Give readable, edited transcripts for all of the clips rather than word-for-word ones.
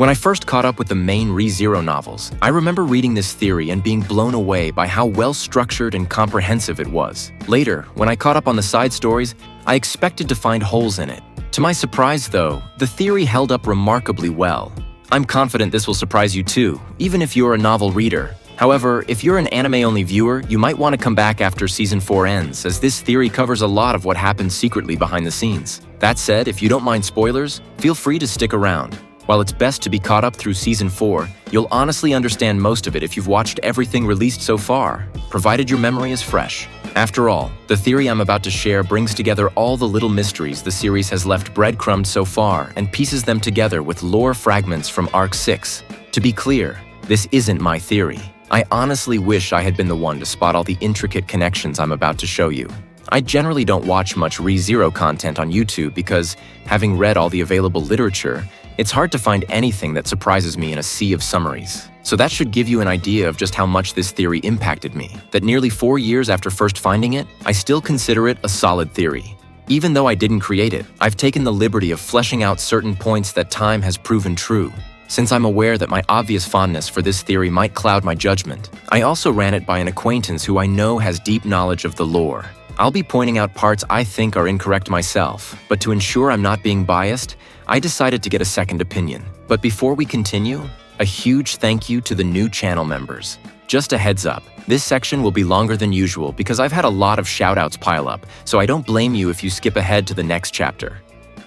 When I first caught up with the main ReZero novels, I remember reading this theory and being blown away by how well-structured and comprehensive it was. Later, when I caught up on the side stories, I expected to find holes in it. To my surprise, though, the theory held up remarkably well. I'm confident this will surprise you too, even if you're a novel reader. However, if you're an anime-only viewer, you might want to come back after Season 4 ends, as this theory covers a lot of what happens secretly behind the scenes. That said, if you don't mind spoilers, feel free to stick around. While it's best to be caught up through Season 4, you'll honestly understand most of it if you've watched everything released so far, provided your memory is fresh. After all, the theory I'm about to share brings together all the little mysteries the series has left breadcrumbed so far and pieces them together with lore fragments from Arc 6. To be clear, this isn't my theory. I honestly wish I had been the one to spot all the intricate connections I'm about to show you. I generally don't watch much ReZero content on YouTube because, having read all the available literature, it's hard to find anything that surprises me in a sea of summaries. So that should give you an idea of just how much this theory impacted me. That nearly 4 years after first finding it, I still consider it a solid theory. Even though I didn't create it, I've taken the liberty of fleshing out certain points that time has proven true. Since I'm aware that my obvious fondness for this theory might cloud my judgment, I also ran it by an acquaintance who I know has deep knowledge of the lore. I'll be pointing out parts I think are incorrect myself, but to ensure I'm not being biased, I decided to get a second opinion. But before we continue, a huge thank you to the new channel members. Just a heads up, this section will be longer than usual because I've had a lot of shoutouts pile up, so I don't blame you if you skip ahead to the next chapter.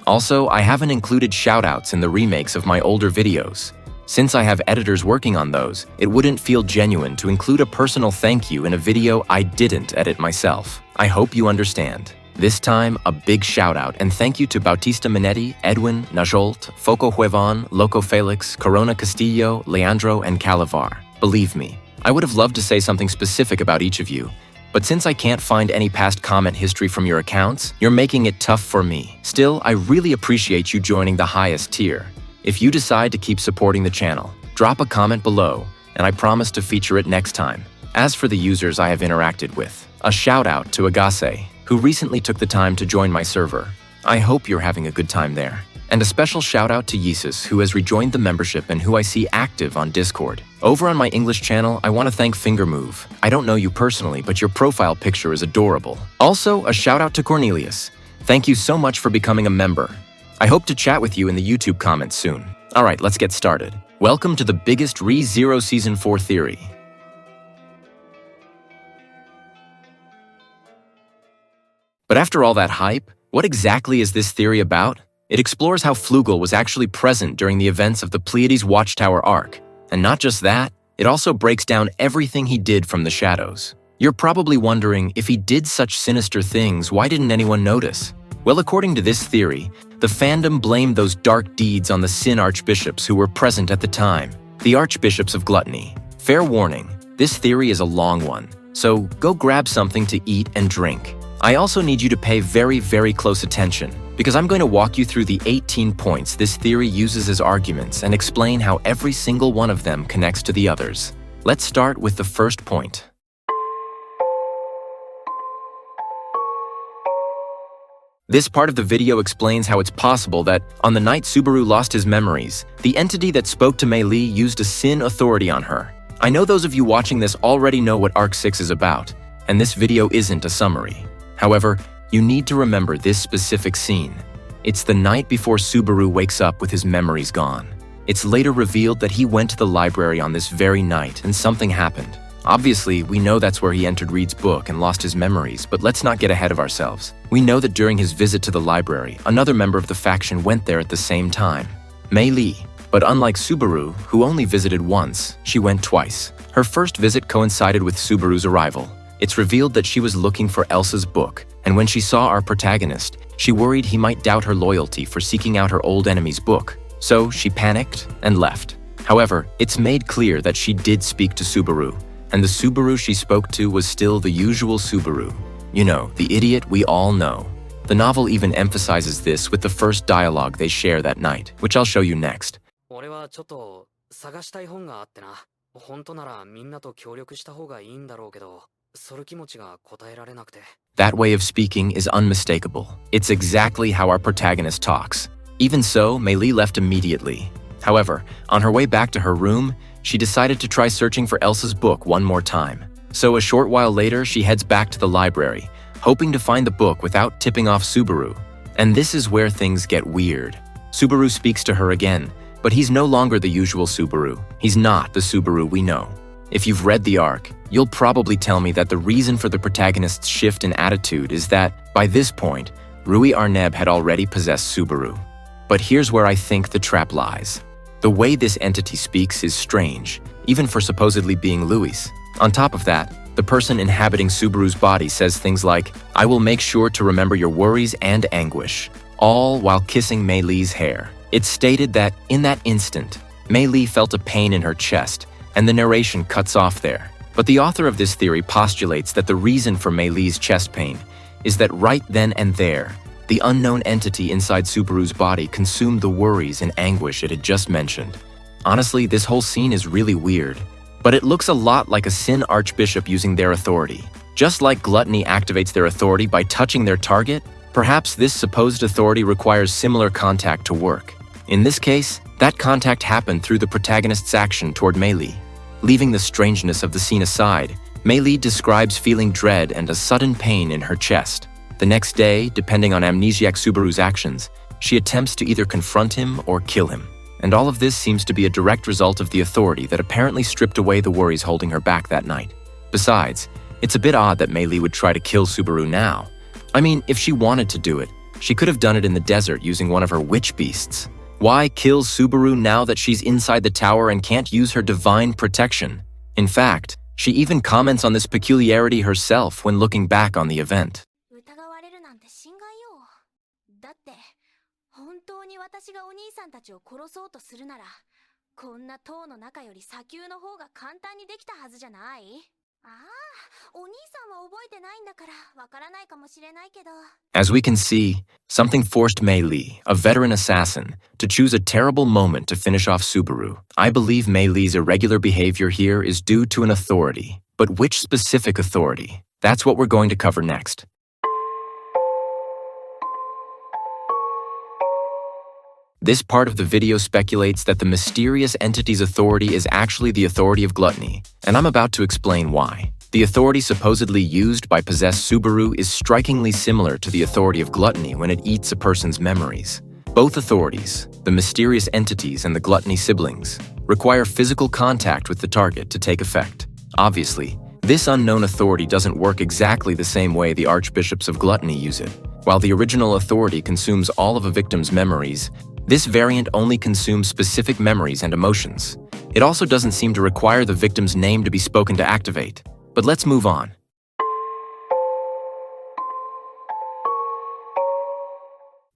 Also, I haven't included shoutouts in the remakes of my older videos. Since I have editors working on those, it wouldn't feel genuine to include a personal thank you in a video I didn't edit myself. I hope you understand. This time, a big shout out and thank you to Bautista Minetti, Edwin, Najolt, Foco Huevan, Loco Felix, Corona Castillo, Leandro, and Calavar. Believe me, I would have loved to say something specific about each of you, but since I can't find any past comment history from your accounts, you're making it tough for me. Still, I really appreciate you joining the highest tier. If you decide to keep supporting the channel, drop a comment below, and I promise to feature it next time. As for the users I have interacted with, a shout out to Agase, who recently took the time to join my server. I hope you're having a good time there. And a special shout out to Yesus, who has rejoined the membership and who I see active on Discord. Over on my English channel, I want to thank Fingermove. I don't know you personally, but your profile picture is adorable. Also, a shout out to Cornelius. Thank you so much for becoming a member. I hope to chat with you in the YouTube comments soon. Alright, let's get started. Welcome to the biggest ReZero Season 4 theory. But after all that hype, what exactly is this theory about? It explores how Flugel was actually present during the events of the Pleiades Watchtower arc. And not just that, it also breaks down everything he did from the shadows. You're probably wondering, if he did such sinister things, why didn't anyone notice? Well, according to this theory, the fandom blamed those dark deeds on the Sin Archbishops who were present at the time, the Archbishops of Gluttony. Fair warning, this theory is a long one, so go grab something to eat and drink. I also need you to pay very, very close attention, because I'm going to walk you through the 18 points this theory uses as arguments and explain how every single one of them connects to the others. Let's start with the first point. This part of the video explains how it's possible that, on the night Subaru lost his memories, the entity that spoke to Meili used a Sin authority on her. I know those of you watching this already know what Arc 6 is about, and this video isn't a summary. However, you need to remember this specific scene. It's the night before Subaru wakes up with his memories gone. It's later revealed that he went to the library on this very night and something happened. Obviously, we know that's where he entered Reed's book and lost his memories, but let's not get ahead of ourselves. We know that during his visit to the library, another member of the faction went there at the same time, Meili. But unlike Subaru, who only visited once, she went twice. Her first visit coincided with Subaru's arrival. It's revealed that she was looking for Elsa's book, and when she saw our protagonist, she worried he might doubt her loyalty for seeking out her old enemy's book. So she panicked and left. However, it's made clear that she did speak to Subaru, and the Subaru she spoke to was still the usual Subaru. You know, the idiot we all know. The novel even emphasizes this with the first dialogue they share that night, which I'll show you next. That way of speaking is unmistakable. It's exactly how our protagonist talks. Even so, Meili left immediately. However, on her way back to her room, she decided to try searching for Elsa's book one more time. So a short while later, she heads back to the library, hoping to find the book without tipping off Subaru. And this is where things get weird. Subaru speaks to her again, but he's no longer the usual Subaru. He's not the Subaru we know. If you've read the arc, you'll probably tell me that the reason for the protagonist's shift in attitude is that, by this point, Rui Arneb had already possessed Subaru. But here's where I think the trap lies. The way this entity speaks is strange, even for supposedly being Louis. On top of that, the person inhabiting Subaru's body says things like, "I will make sure to remember your worries and anguish," all while kissing Meili's hair. It's stated that, in that instant, Meili felt a pain in her chest, and the narration cuts off there. But the author of this theory postulates that the reason for Meili's chest pain is that right then and there, the unknown entity inside Subaru's body consumed the worries and anguish it had just mentioned. Honestly, this whole scene is really weird, but it looks a lot like a Sin Archbishop using their authority. Just like Gluttony activates their authority by touching their target, perhaps this supposed authority requires similar contact to work. In this case, that contact happened through the protagonist's action toward Meili. Leaving the strangeness of the scene aside, Meili describes feeling dread and a sudden pain in her chest. The next day, depending on amnesiac Subaru's actions, she attempts to either confront him or kill him. And all of this seems to be a direct result of the authority that apparently stripped away the worries holding her back that night. Besides, it's a bit odd that Meili would try to kill Subaru now. I mean, if she wanted to do it, she could have done it in the desert using one of her witch beasts. Why kill Subaru now that she's inside the tower and can't use her divine protection? In fact, she even comments on this peculiarity herself when looking back on the event. As we can see, something forced Meili, a veteran assassin, to choose a terrible moment to finish off Subaru. I believe Meili's irregular behavior here is due to an authority. But which specific authority? That's what we're going to cover next. This part of the video speculates that the mysterious entity's authority is actually the authority of Gluttony, and I'm about to explain why. The authority supposedly used by possessed Subaru is strikingly similar to the authority of Gluttony when it eats a person's memories. Both authorities, the mysterious entities and the Gluttony siblings, require physical contact with the target to take effect. Obviously, this unknown authority doesn't work exactly the same way the archbishops of Gluttony use it. While the original authority consumes all of a victim's memories, this variant only consumes specific memories and emotions. It also doesn't seem to require the victim's name to be spoken to activate. But let's move on.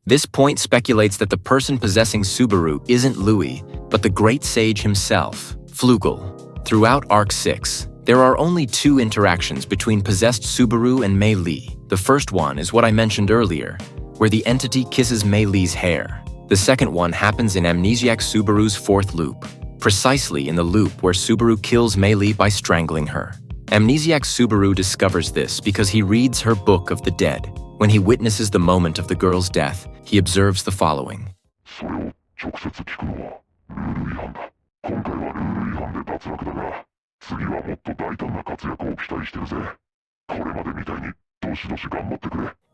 This point speculates that the person possessing Subaru isn't Louis, but the great sage himself, Flugel. Throughout Arc 6, there are only two interactions between possessed Subaru and Meili. The first one is what I mentioned earlier, where the entity kisses Meili's hair. The second one happens in amnesiac Subaru's fourth loop, precisely in the loop where Subaru kills Meili by strangling her. Amnesiac Subaru discovers this because he reads her Book of the Dead. When he witnesses the moment of the girl's death, he observes the following.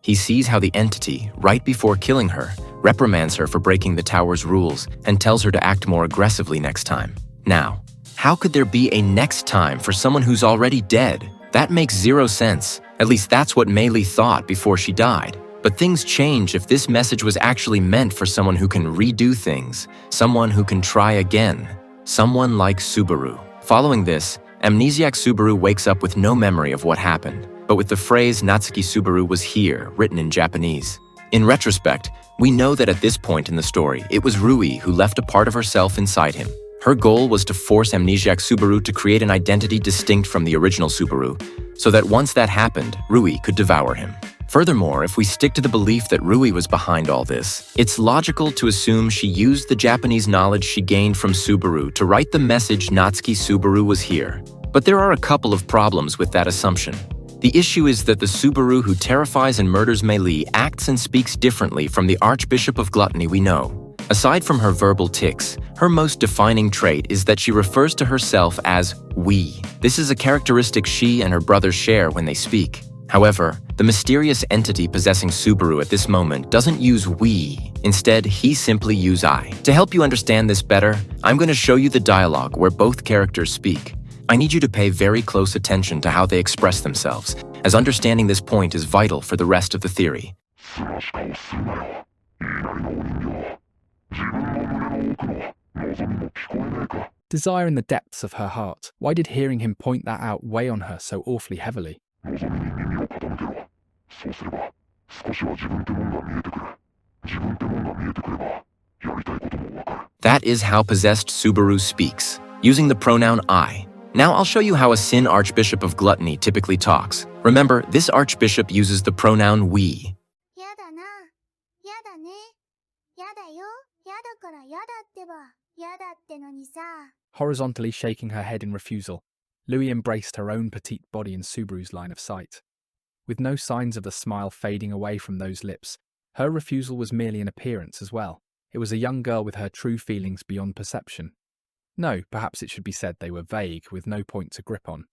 He sees how the entity, right before killing her, reprimands her for breaking the tower's rules and tells her to act more aggressively next time. Now, how could there be a next time for someone who's already dead? That makes zero sense. At least that's what Meili thought before she died. But things change if this message was actually meant for someone who can redo things, someone who can try again, someone like Subaru. Following this, amnesiac Subaru wakes up with no memory of what happened, but with the phrase Natsuki Subaru was here written in Japanese. In retrospect, we know that at this point in the story, it was Rui who left a part of herself inside him. Her goal was to force amnesiac Subaru to create an identity distinct from the original Subaru, so that once that happened, Rui could devour him. Furthermore, if we stick to the belief that Rui was behind all this, it's logical to assume she used the Japanese knowledge she gained from Subaru to write the message Natsuki Subaru was here. But there are a couple of problems with that assumption. The issue is that the Subaru who terrifies and murders Meili acts and speaks differently from the Archbishop of Gluttony we know. Aside from her verbal tics, her most defining trait is that she refers to herself as we. This is a characteristic she and her brothers share when they speak. However, the mysterious entity possessing Subaru at this moment doesn't use we. Instead, he simply uses I. To help you understand this better, I'm going to show you the dialogue where both characters speak. I need you to pay very close attention to how they express themselves, as understanding this point is vital for the rest of the theory. Desire in the depths of her heart. Why did hearing him point that out weigh on her so awfully heavily? That is how possessed Subaru speaks, using the pronoun I. Now I'll show you how a Sin Archbishop of Gluttony typically talks. Remember, this archbishop uses the pronoun we. Horizontally shaking her head in refusal, Louis embraced her own petite body in Subaru's line of sight. With no signs of the smile fading away from those lips, her refusal was merely an appearance as well. It was a young girl with her true feelings beyond perception. No, perhaps it should be said they were vague, with no point to grip on.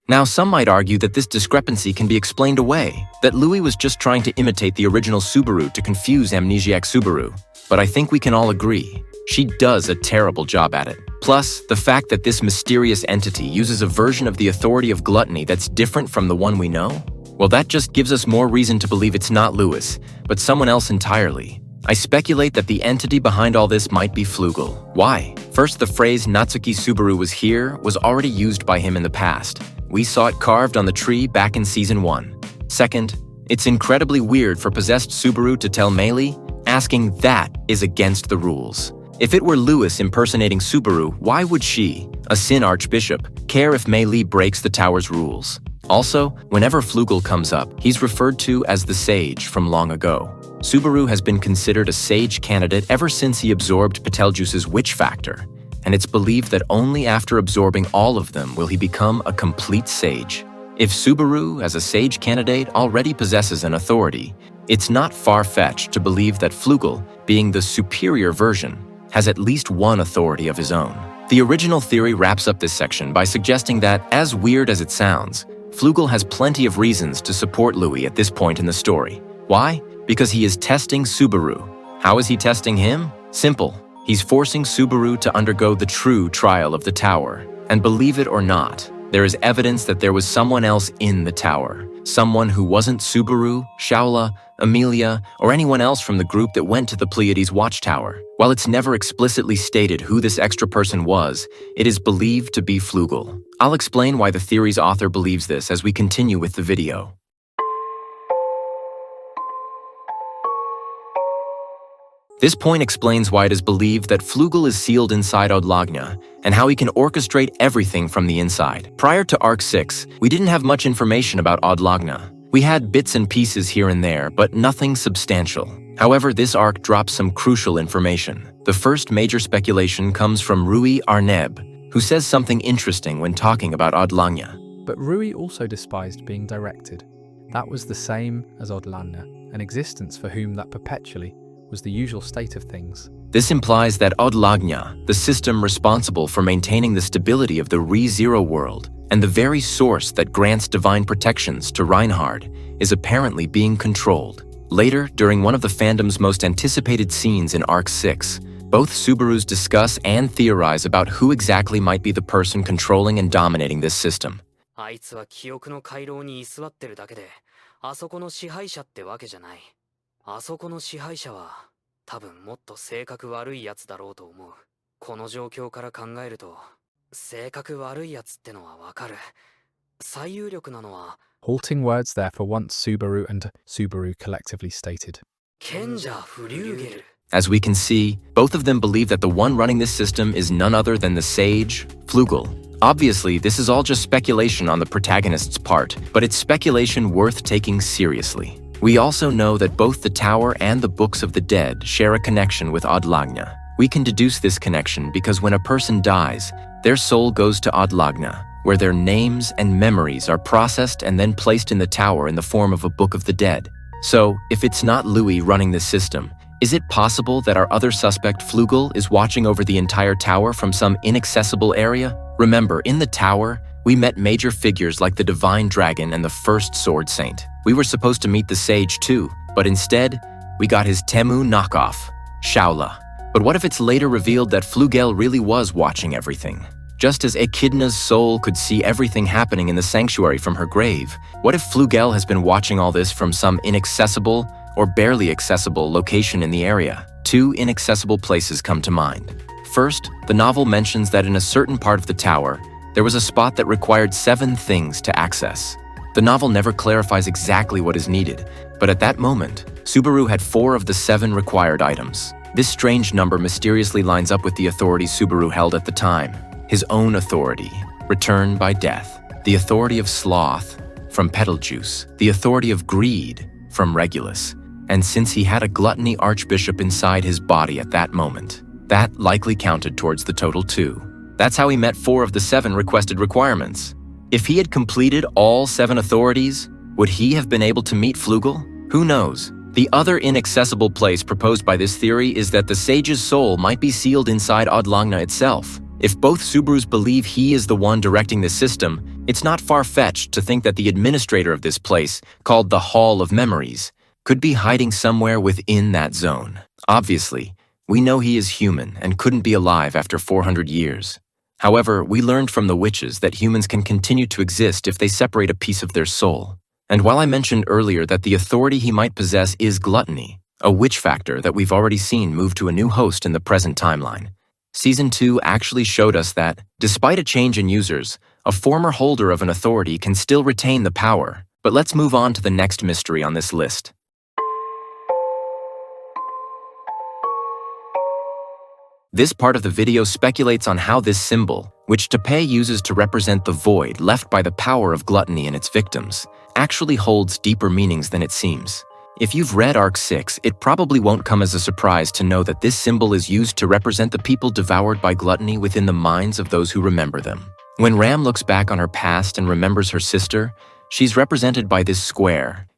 Now, some might argue that this discrepancy can be explained away, that Louis was just trying to imitate the original Subaru to confuse amnesiac Subaru. But I think we can all agree, she does a terrible job at it. Plus, the fact that this mysterious entity uses a version of the authority of gluttony that's different from the one we know, well, that just gives us more reason to believe it's not Louis, but someone else entirely. I speculate that the entity behind all this might be Flugel. Why? First, the phrase Natsuki Subaru was here was already used by him in the past. We saw it carved on the tree back in Season 1. Second, it's incredibly weird for possessed Subaru to tell Meili, asking that is against the rules. If it were Louis impersonating Subaru, why would she, a Sin Archbishop, care if Meili breaks the tower's rules? Also, whenever Flugel comes up, he's referred to as the Sage from long ago. Subaru has been considered a sage candidate ever since he absorbed Betelgeuse's witch factor, and it's believed that only after absorbing all of them will he become a complete sage. If Subaru, as a sage candidate, already possesses an authority, it's not far-fetched to believe that Flugel, being the superior version, has at least one authority of his own. The original theory wraps up this section by suggesting that, as weird as it sounds, Flugel has plenty of reasons to support Louis at this point in the story. Why? Because he is testing Subaru. How is he testing him? Simple. He's forcing Subaru to undergo the true trial of the tower. And believe it or not, there is evidence that there was someone else in the tower. Someone who wasn't Subaru, Shaola, Amelia, or anyone else from the group that went to the Pleiades watchtower. While it's never explicitly stated who this extra person was, it is believed to be Flugel. I'll explain why the theory's author believes this as we continue with the video. This point explains why it is believed that Flugel is sealed inside Lagna and how he can orchestrate everything from the inside. Prior to Arc 6, we didn't have much information about Lagna. We had bits and pieces here and there, but nothing substantial. However, this arc drops some crucial information. The first major speculation comes from Rui Arneb, who says something interesting when talking about Lagna. But Rui also despised being directed. That was the same as Lagna, an existence for whom that perpetually was the usual state of things. This implies that Lagna, the system responsible for maintaining the stability of the Re-Zero world, and the very source that grants divine protections to Reinhard, is apparently being controlled. Later, during one of the fandom's most anticipated scenes in Arc 6, both Subarus discuss and theorize about who exactly might be the person controlling and dominating this system. Halting words there for once Subaru and Subaru collectively stated. As we can see, both of them believe that the one running this system is none other than the sage, Flugel. Obviously, this is all just speculation on the protagonist's part, but it's speculation worth taking seriously. We also know that both the Tower and the Books of the Dead share a connection with Lagna. We can deduce this connection because when a person dies, their soul goes to Lagna, where their names and memories are processed and then placed in the tower in the form of a Book of the Dead. So, if it's not Louis running this system, is it possible that our other suspect, Flugel, is watching over the entire tower from some inaccessible area? Remember, in the tower, we met major figures like the Divine Dragon and the First Sword Saint. We were supposed to meet the Sage too, but instead, we got his Temu knockoff, Shaola. But what if it's later revealed that Flugel really was watching everything? Just as Echidna's soul could see everything happening in the sanctuary from her grave, what if Flugel has been watching all this from some inaccessible or barely accessible location in the area? Two inaccessible places come to mind. First, the novel mentions that in a certain part of the tower, there was a spot that required 7 things to access. The novel never clarifies exactly what is needed, but at that moment, Subaru had 4 of the 7 required items. This strange number mysteriously lines up with the authority Subaru held at the time. His own authority, returned by death. The authority of sloth, from Betelgeuse. The authority of greed, from Regulus. And since he had a gluttony archbishop inside his body at that moment, that likely counted towards the total 2. That's how he met 4 of the 7 requested requirements. If he had completed all 7 authorities, would he have been able to meet Flugel? Who knows? The other inaccessible place proposed by this theory is that the sage's soul might be sealed inside Lagna itself. If both Subarus believe he is the one directing the system, it's not far-fetched to think that the administrator of this place, called the Hall of Memories, could be hiding somewhere within that zone. Obviously, we know he is human and couldn't be alive after 400 years. However, we learned from the witches that humans can continue to exist if they separate a piece of their soul. And while I mentioned earlier that the authority he might possess is gluttony, a witch factor that we've already seen move to a new host in the present timeline, Season 2 actually showed us that, despite a change in users, a former holder of an authority can still retain the power. But let's move on to the next mystery on this list. This part of the video speculates on how this symbol, which Taipei uses to represent the void left by the power of gluttony in its victims, actually holds deeper meanings than it seems. If you've read Arc 6, it probably won't come as a surprise to know that this symbol is used to represent the people devoured by gluttony within the minds of those who remember them. When Ram looks back on her past and remembers her sister, she's represented by this square.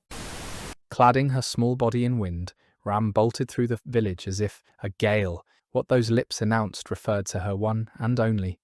Cladding her small body in wind, Ram bolted through the village as if a gale. What those lips announced referred to her one and only,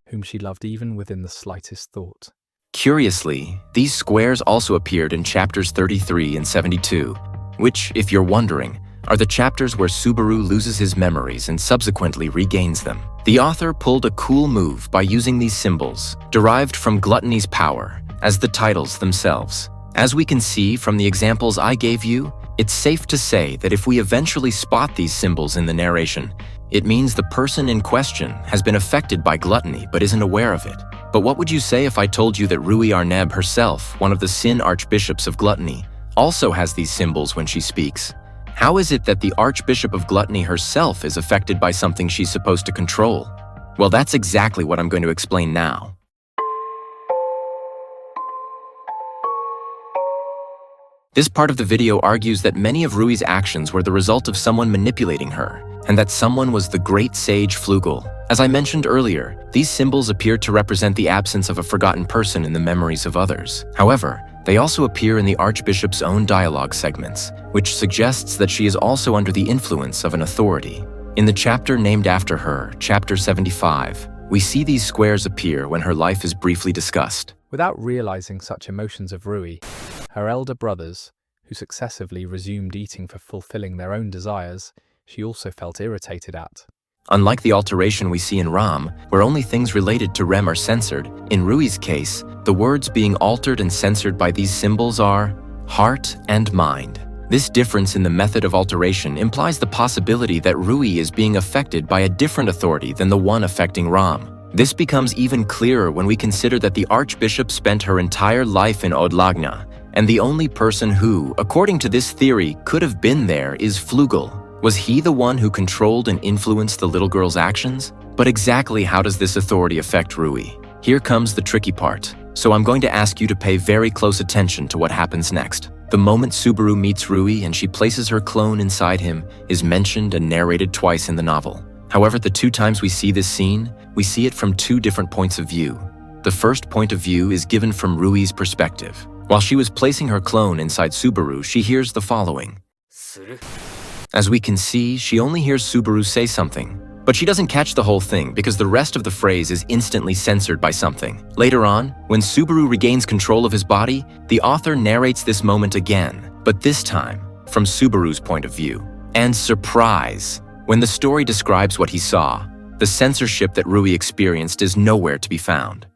whom she loved even within the slightest thought. Curiously, these squares also appeared in chapters 33 and 72, which, if you're wondering, are the chapters where Subaru loses his memories and subsequently regains them. The author pulled a cool move by using these symbols, derived from gluttony's power, as the titles themselves. As we can see from the examples I gave you, it's safe to say that if we eventually spot these symbols in the narration, it means the person in question has been affected by gluttony but isn't aware of it. But what would you say if I told you that Rui Arneb herself, one of the Sin Archbishops of Gluttony, also has these symbols when she speaks? How is it that the Archbishop of Gluttony herself is affected by something she's supposed to control? Well, that's exactly what I'm going to explain now. This part of the video argues that many of Rui's actions were the result of someone manipulating her, and that someone was the great sage Flugel. As I mentioned earlier, these symbols appear to represent the absence of a forgotten person in the memories of others. However, they also appear in the Archbishop's own dialogue segments, which suggests that she is also under the influence of an authority. In the chapter named after her, Chapter 75, we see these squares appear when her life is briefly discussed. Without realizing such emotions of Rui, her elder brothers, who successively resumed eating for fulfilling their own desires, she also felt irritated at. Unlike the alteration we see in Ram, where only things related to Rem are censored, in Rui's case, the words being altered and censored by these symbols are heart and mind. This difference in the method of alteration implies the possibility that Rui is being affected by a different authority than the one affecting Ram. This becomes even clearer when we consider that the Archbishop spent her entire life in Lagna, and the only person who, according to this theory, could have been there is Flugel. Was he the one who controlled and influenced the little girl's actions? But exactly how does this authority affect Rui? Here comes the tricky part. So I'm going to ask you to pay very close attention to what happens next. The moment Subaru meets Rui and she places her clone inside him is mentioned and narrated twice in the novel. However, the 2 times we see this scene, we see it from 2 different points of view. The first point of view is given from Rui's perspective. While she was placing her clone inside Subaru, she hears the following. As we can see, she only hears Subaru say something, but she doesn't catch the whole thing because the rest of the phrase is instantly censored by something. Later on, when Subaru regains control of his body, the author narrates this moment again, but this time from Subaru's point of view. And surprise! When the story describes what he saw, the censorship that Rui experienced is nowhere to be found.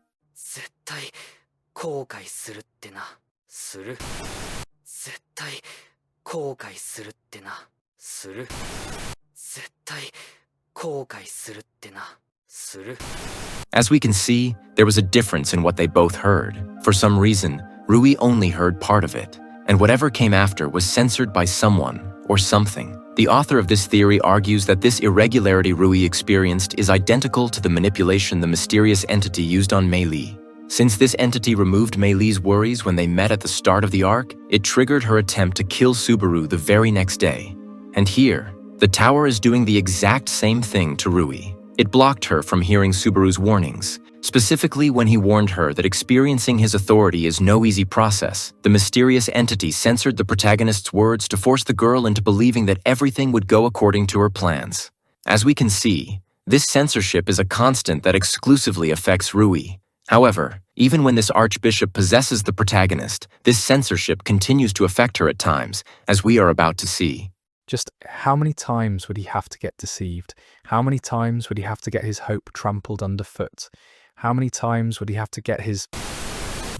As we can see, there was a difference in what they both heard. For some reason, Rui only heard part of it, and whatever came after was censored by someone or something. The author of this theory argues that this irregularity Rui experienced is identical to the manipulation the mysterious entity used on Meili. Since this entity removed Meili's worries when they met at the start of the arc, it triggered her attempt to kill Subaru the very next day. And here, the tower is doing the exact same thing to Rui. It blocked her from hearing Subaru's warnings, specifically when he warned her that experiencing his authority is no easy process. The mysterious entity censored the protagonist's words to force the girl into believing that everything would go according to her plans. As we can see, this censorship is a constant that exclusively affects Rui. However, even when this archbishop possesses the protagonist, this censorship continues to affect her at times, as we are about to see. Just how many times would he have to get deceived? How many times would he have to get his hope trampled underfoot? How many times would he have to get his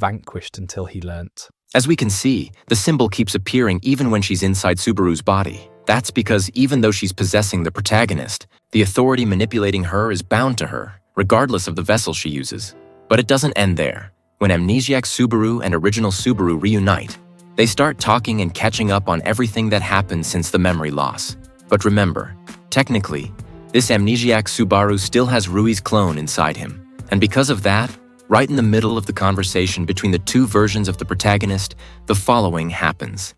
vanquished until he learnt? As we can see, the symbol keeps appearing even when she's inside Subaru's body. That's because even though she's possessing the protagonist, the authority manipulating her is bound to her, regardless of the vessel she uses. But it doesn't end there. When amnesiac Subaru and original Subaru reunite, they start talking and catching up on everything that happened since the memory loss. But remember, technically, this amnesiac Subaru still has Rui's clone inside him. And because of that, right in the middle of the conversation between the 2 versions of the protagonist, the following happens.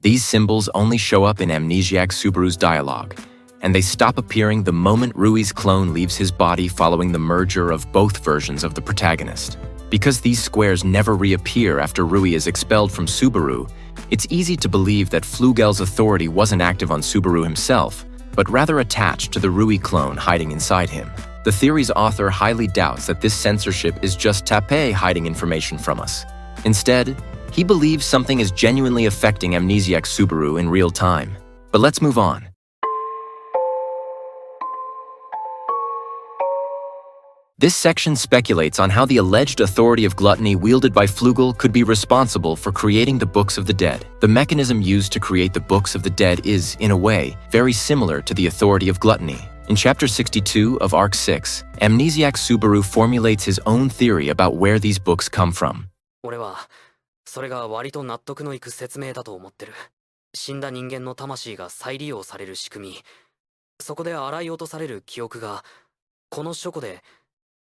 These symbols only show up in amnesiac Subaru's dialogue, and they stop appearing the moment Rui's clone leaves his body following the merger of both versions of the protagonist. Because these squares never reappear after Rui is expelled from Subaru, it's easy to believe that Flugel's authority wasn't active on Subaru himself, but rather attached to the Rui clone hiding inside him. The theory's author highly doubts that this censorship is just Tape hiding information from us. Instead, he believes something is genuinely affecting amnesiac Subaru in real time. But let's move on. This section speculates on how the alleged authority of Gluttony wielded by Flugel could be responsible for creating the Books of the Dead. The mechanism used to create the Books of the Dead is, in a way, very similar to the authority of Gluttony. In Chapter 62 of Arc 6, amnesiac Subaru formulates his own theory about where these books come from. それが割と納得のいく説明だと思ってる。死んだ人間の魂が再利用される仕組み。そこで洗い落とされる記憶が、この書庫で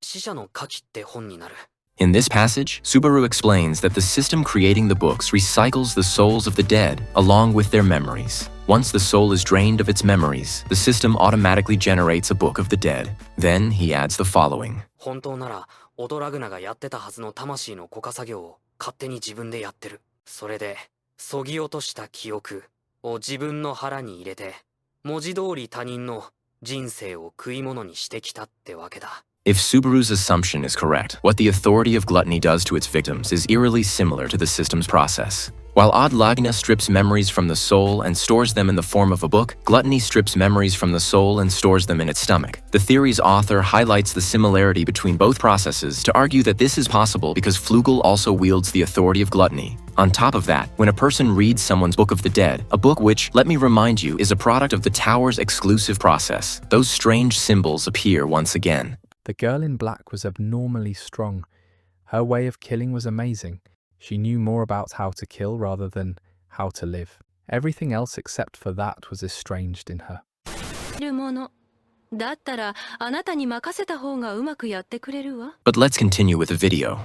死者の書きって本になる。In this passage, Subaru explains that the system creating the books recycles the souls of the dead along with their memories. Once the soul is drained of its memories, the system automatically generates a book of the dead. Then he adds the following. 本当なら、オドラグナがやってたはずの魂の固化作業を勝手に自分でやってる。それで、そぎ落とした記憶を自分の腹に入れて、文字通り他人の人生を食い物にしてきたってわけだ。If Subaru's assumption is correct, what the authority of Gluttony does to its victims is eerily similar to the system's process. While Lagna strips memories from the soul and stores them in the form of a book, Gluttony strips memories from the soul and stores them in its stomach. The theory's author highlights the similarity between both processes to argue that this is possible because Flugel also wields the authority of Gluttony. On top of that, when a person reads someone's Book of the Dead, a book which, let me remind you, is a product of the Tower's exclusive process, those strange symbols appear once again. The girl in black was abnormally strong. Her way of killing was amazing. She knew more about how to kill rather than how to live. Everything else except for that was estranged in her. るもの。だったらあなたに任せた方がうまくやってくれるわ。 But let's continue with the video.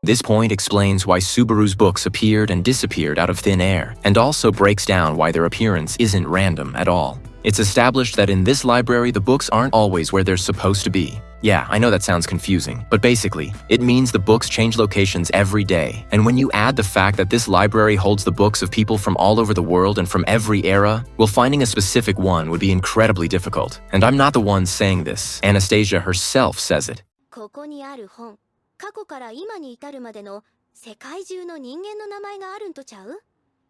This point explains why Subaru's books appeared and disappeared out of thin air, and also breaks down why their appearance isn't random at all. It's established that in this library the books aren't always where they're supposed to be. Yeah, I know that sounds confusing, but basically, it means the books change locations every day, and when you add the fact that this library holds the books of people from all over the world and from every era, well, finding a specific one would be incredibly difficult. And I'm not the one saying this. Anastasia herself says it. ここにある本、過去から今に至るまでの世界中の人間の名前があるんとちゃう？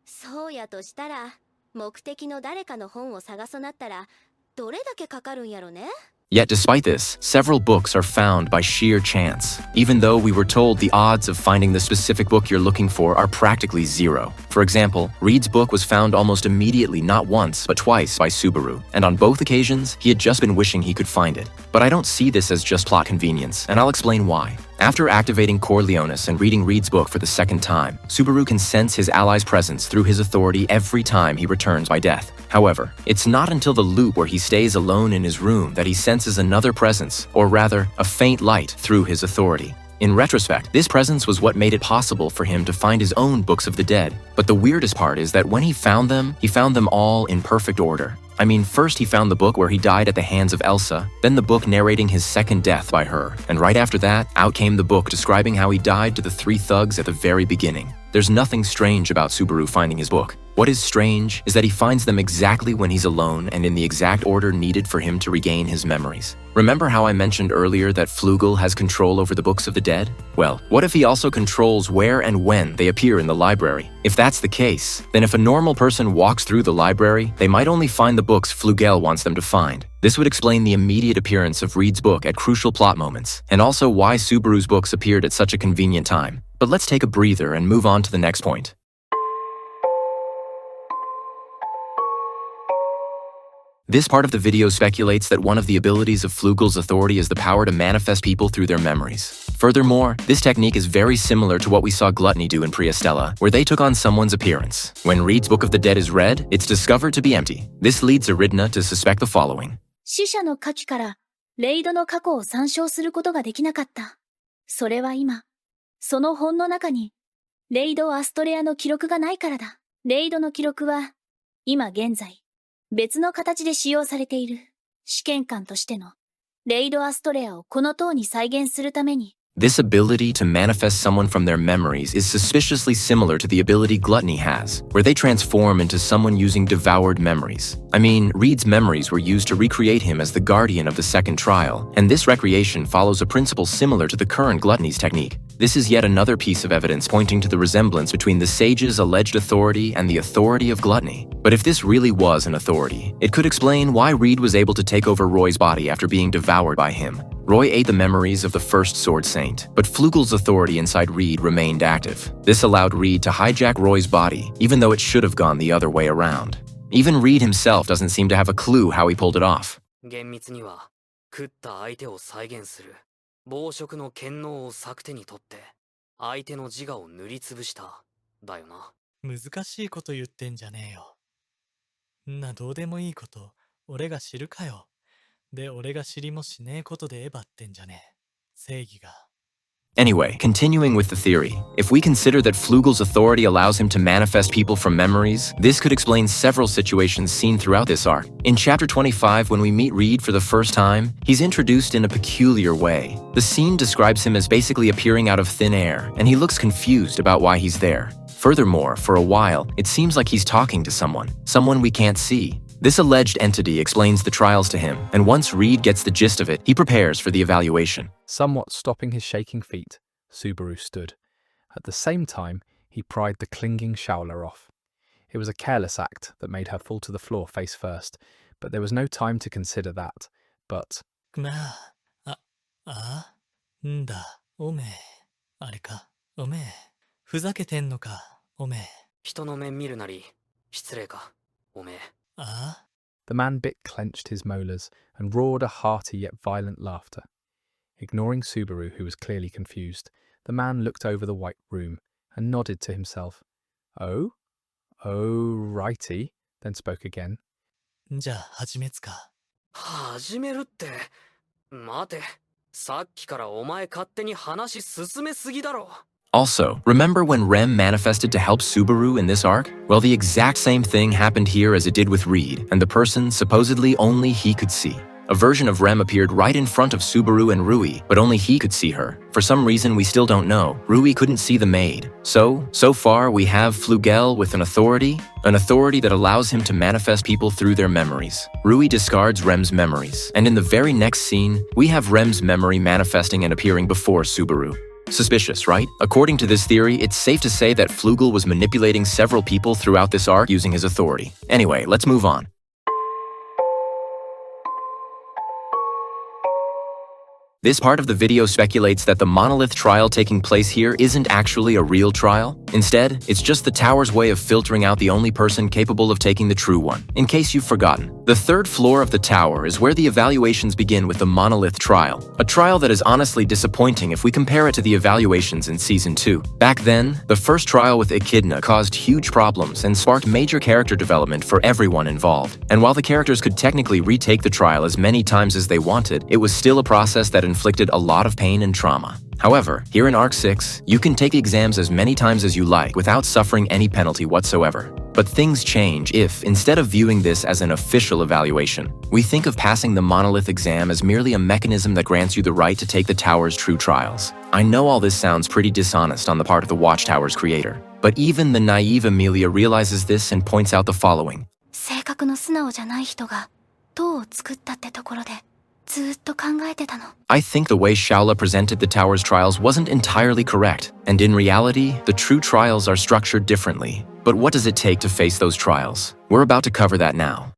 そうやとしたら、目的の誰かの本を探そなったら、どれだけかかるんやろね？ Yet despite this, several books are found by sheer chance, even though we were told the odds of finding the specific book you're looking for are practically zero. For example, Reed's book was found almost immediately not once, but twice by Subaru, and on both occasions, he had just been wishing he could find it. But I don't see this as just plot convenience, and I'll explain why. After activating Corleones and reading Reed's book for the second time, Subaru can sense his ally's presence through his authority every time he returns by death. However, it's not until the loop where he stays alone in his room that he senses another presence, or rather, a faint light through his authority. In retrospect, this presence was what made it possible for him to find his own books of the dead. But the weirdest part is that when he found them all in perfect order. I mean, first he found the book where he died at the hands of Elsa, then the book narrating his second death by her, and right after that, out came the book describing how he died to the three thugs at the very beginning. There's nothing strange about Subaru finding his book. What is strange is that he finds them exactly when he's alone and in the exact order needed for him to regain his memories. Remember how I mentioned earlier that Flugel has control over the books of the dead? Well, what if he also controls where and when they appear in the library? If that's the case, then if a normal person walks through the library, they might only find the books Flugel wants them to find. This would explain the immediate appearance of Reed's book at crucial plot moments, and also why Subaru's books appeared at such a convenient time. But let's take a breather and move on to the next point. This part of the video speculates that one of the abilities of Flugel's authority is the power to manifest people through their memories. Furthermore, this technique is very similar to what we saw Gluttony do in Priestella, where they took on someone's appearance. When Reed's Book of the Dead is read, it's discovered to be empty. This leads Aridna to suspect the following. 死者の下記からレイドの過去を参照することができなかった。それは今、その本の中にレイド・アストレアの記録がないからだ。レイドの記録は今現在別の形で使用されている。試験官としてのレイド・アストレアをこの塔に再現するために。 This ability to manifest someone from their memories is suspiciously similar to the ability Gluttony has, where they transform into someone using devoured memories. I mean, Reed's memories were used to recreate him as the guardian of the second trial, and this recreation follows a principle similar to the current Gluttony's technique. This is yet another piece of evidence pointing to the resemblance between the sage's alleged authority and the authority of Gluttony. But if this really was an authority, it could explain why Reed was able to take over Roy's body after being devoured by him. Roy ate the memories of the first Sword Saint, but Flugel's authority inside Reed remained active. This allowed Reed to hijack Roy's body, even though it should have gone the other way around. Even Reed himself doesn't seem to have a clue how he pulled it off. 厳密には食った相手を再現する暴食の権能を裂く手にとって相手の自我を塗りつぶしただよな。難しいこと言ってんじゃねえよ。んなどうでもいいこと俺が知るかよ。で俺が知りもしねえことでエヴァってんじゃねえ。正義が。Anyway, continuing with the theory, if we consider that Flugel's authority allows him to manifest people from memories, this could explain several situations seen throughout this arc. In Chapter 25, when we meet Reed for the first time, he's introduced in a peculiar way. The scene describes him as basically appearing out of thin air, and he looks confused about why he's there. Furthermore, for a while, it seems like he's talking to someone we can't see. This alleged entity explains the trials to him, and once Reed gets the gist of it, he prepares for the evaluation. Somewhat stopping his shaking feet, Subaru stood. At the same time, he pried the clinging Shaola off. It was a careless act that made her fall to the floor face first, but there was no time to consider that. But... んだ、おめえ。あれか、おめえ。ふざけてんのか、おめえ。人の面見るなり失礼か、おめえ。The man bit clenched his molars and roared a hearty yet violent laughter. Ignoring Subaru, who was clearly confused, the man looked over the white room and nodded to himself. Oh? Oh, righty, then spoke again. じゃあ始めつか。始めるって。待て。さっきからお前勝手に話進めすぎだろ。Also, remember when Rem manifested to help Subaru in this arc? Well, the exact same thing happened here as it did with Reed, and the person supposedly only he could see. A version of Rem appeared right in front of Subaru and Rui, but only he could see her. For some reason we still don't know, Rui couldn't see the maid. So far we have Flugel with an authority that allows him to manifest people through their memories. Rui discards Rem's memories, and in the very next scene, we have Rem's memory manifesting and appearing before Subaru. Suspicious, right? According to this theory, it's safe to say that Flugel was manipulating several people throughout this arc using his authority. Anyway, let's move on. This part of the video speculates that the monolith trial taking place here isn't actually a real trial. Instead, it's just the tower's way of filtering out the only person capable of taking the true one. In case you've forgotten, the third floor of the tower is where the evaluations begin with the monolith trial, a trial that is honestly disappointing if we compare it to the evaluations in Season 2. Back then, the first trial with Echidna caused huge problems and sparked major character development for everyone involved. And while the characters could technically retake the trial as many times as they wanted, it was still a process that inflicted a lot of pain and trauma. However, here in Arc 6, you can take exams as many times as you like without suffering any penalty whatsoever. But things change if, instead of viewing this as an official evaluation, we think of passing the monolith exam as merely a mechanism that grants you the right to take the tower's true trials. I know all this sounds pretty dishonest on the part of the Watchtower's creator, but even the naive Amelia realizes this and points out the following. 性格の素直じゃない人が塔を作ったってところでずっと考えてたの。 I think the way Shaola presented the tower's trials wasn't entirely correct, and in reality, the true trials are structured differently. But what does it take to face those trials? We're about to cover that now.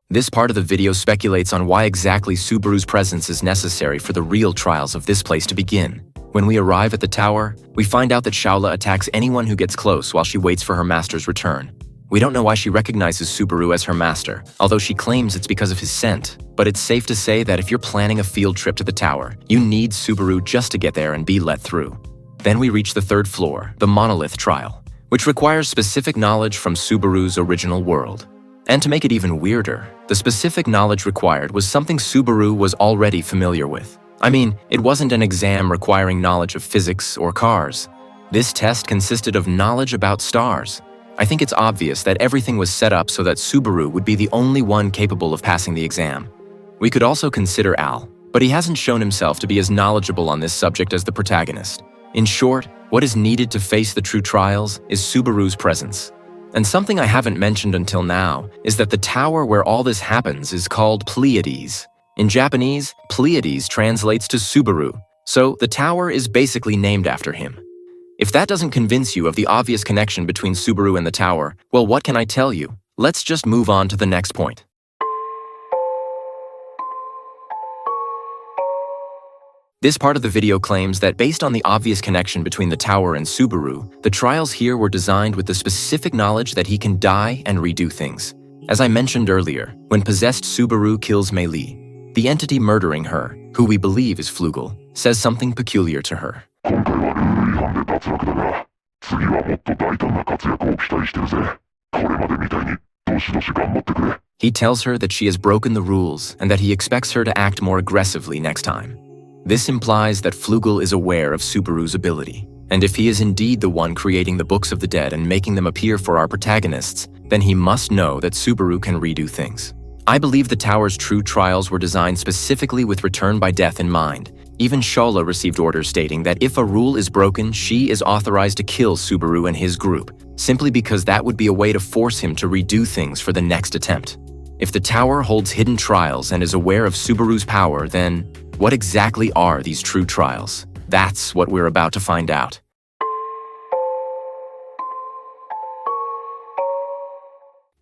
This part of the video speculates on why exactly Subaru's presence is necessary for the real trials of this place to begin. When we arrive at the tower, we find out that Shaola attacks anyone who gets close while she waits for her master's return. We don't know why she recognizes Subaru as her master, although she claims it's because of his scent. But it's safe to say that if you're planning a field trip to the tower, you need Subaru just to get there and be let through. Then we reach the third floor, the monolith trial, which requires specific knowledge from Subaru's original world. And to make it even weirder, the specific knowledge required was something Subaru was already familiar with. I mean, it wasn't an exam requiring knowledge of physics or cars. This test consisted of knowledge about stars. I think it's obvious that everything was set up so that Subaru would be the only one capable of passing the exam. We could also consider Al, but he hasn't shown himself to be as knowledgeable on this subject as the protagonist. In short, what is needed to face the true trials is Subaru's presence. And something I haven't mentioned until now is that the tower where all this happens is called Pleiades. In Japanese, Pleiades translates to Subaru, so the tower is basically named after him. If that doesn't convince you of the obvious connection between Subaru and the tower, well, what can I tell you? Let's just move on to the next point. This part of the video claims that based on the obvious connection between the tower and Subaru, the trials here were designed with the specific knowledge that he can die and redo things. As I mentioned earlier, when possessed Subaru kills Meili, the entity murdering her, who we believe is Flugel, says something peculiar to her. He tells her that she has broken the rules and that he expects her to act more aggressively next time. This implies that Flugel is aware of Subaru's ability, and if he is indeed the one creating the books of the dead and making them appear for our protagonists, then he must know that Subaru can redo things. I believe the tower's true trials were designed specifically with return by death in mind. Even Shaola received orders stating that if a rule is broken, she is authorized to kill Subaru and his group, simply because that would be a way to force him to redo things for the next attempt. If the tower holds hidden trials and is aware of Subaru's power, then what exactly are these true trials? That's what we're about to find out.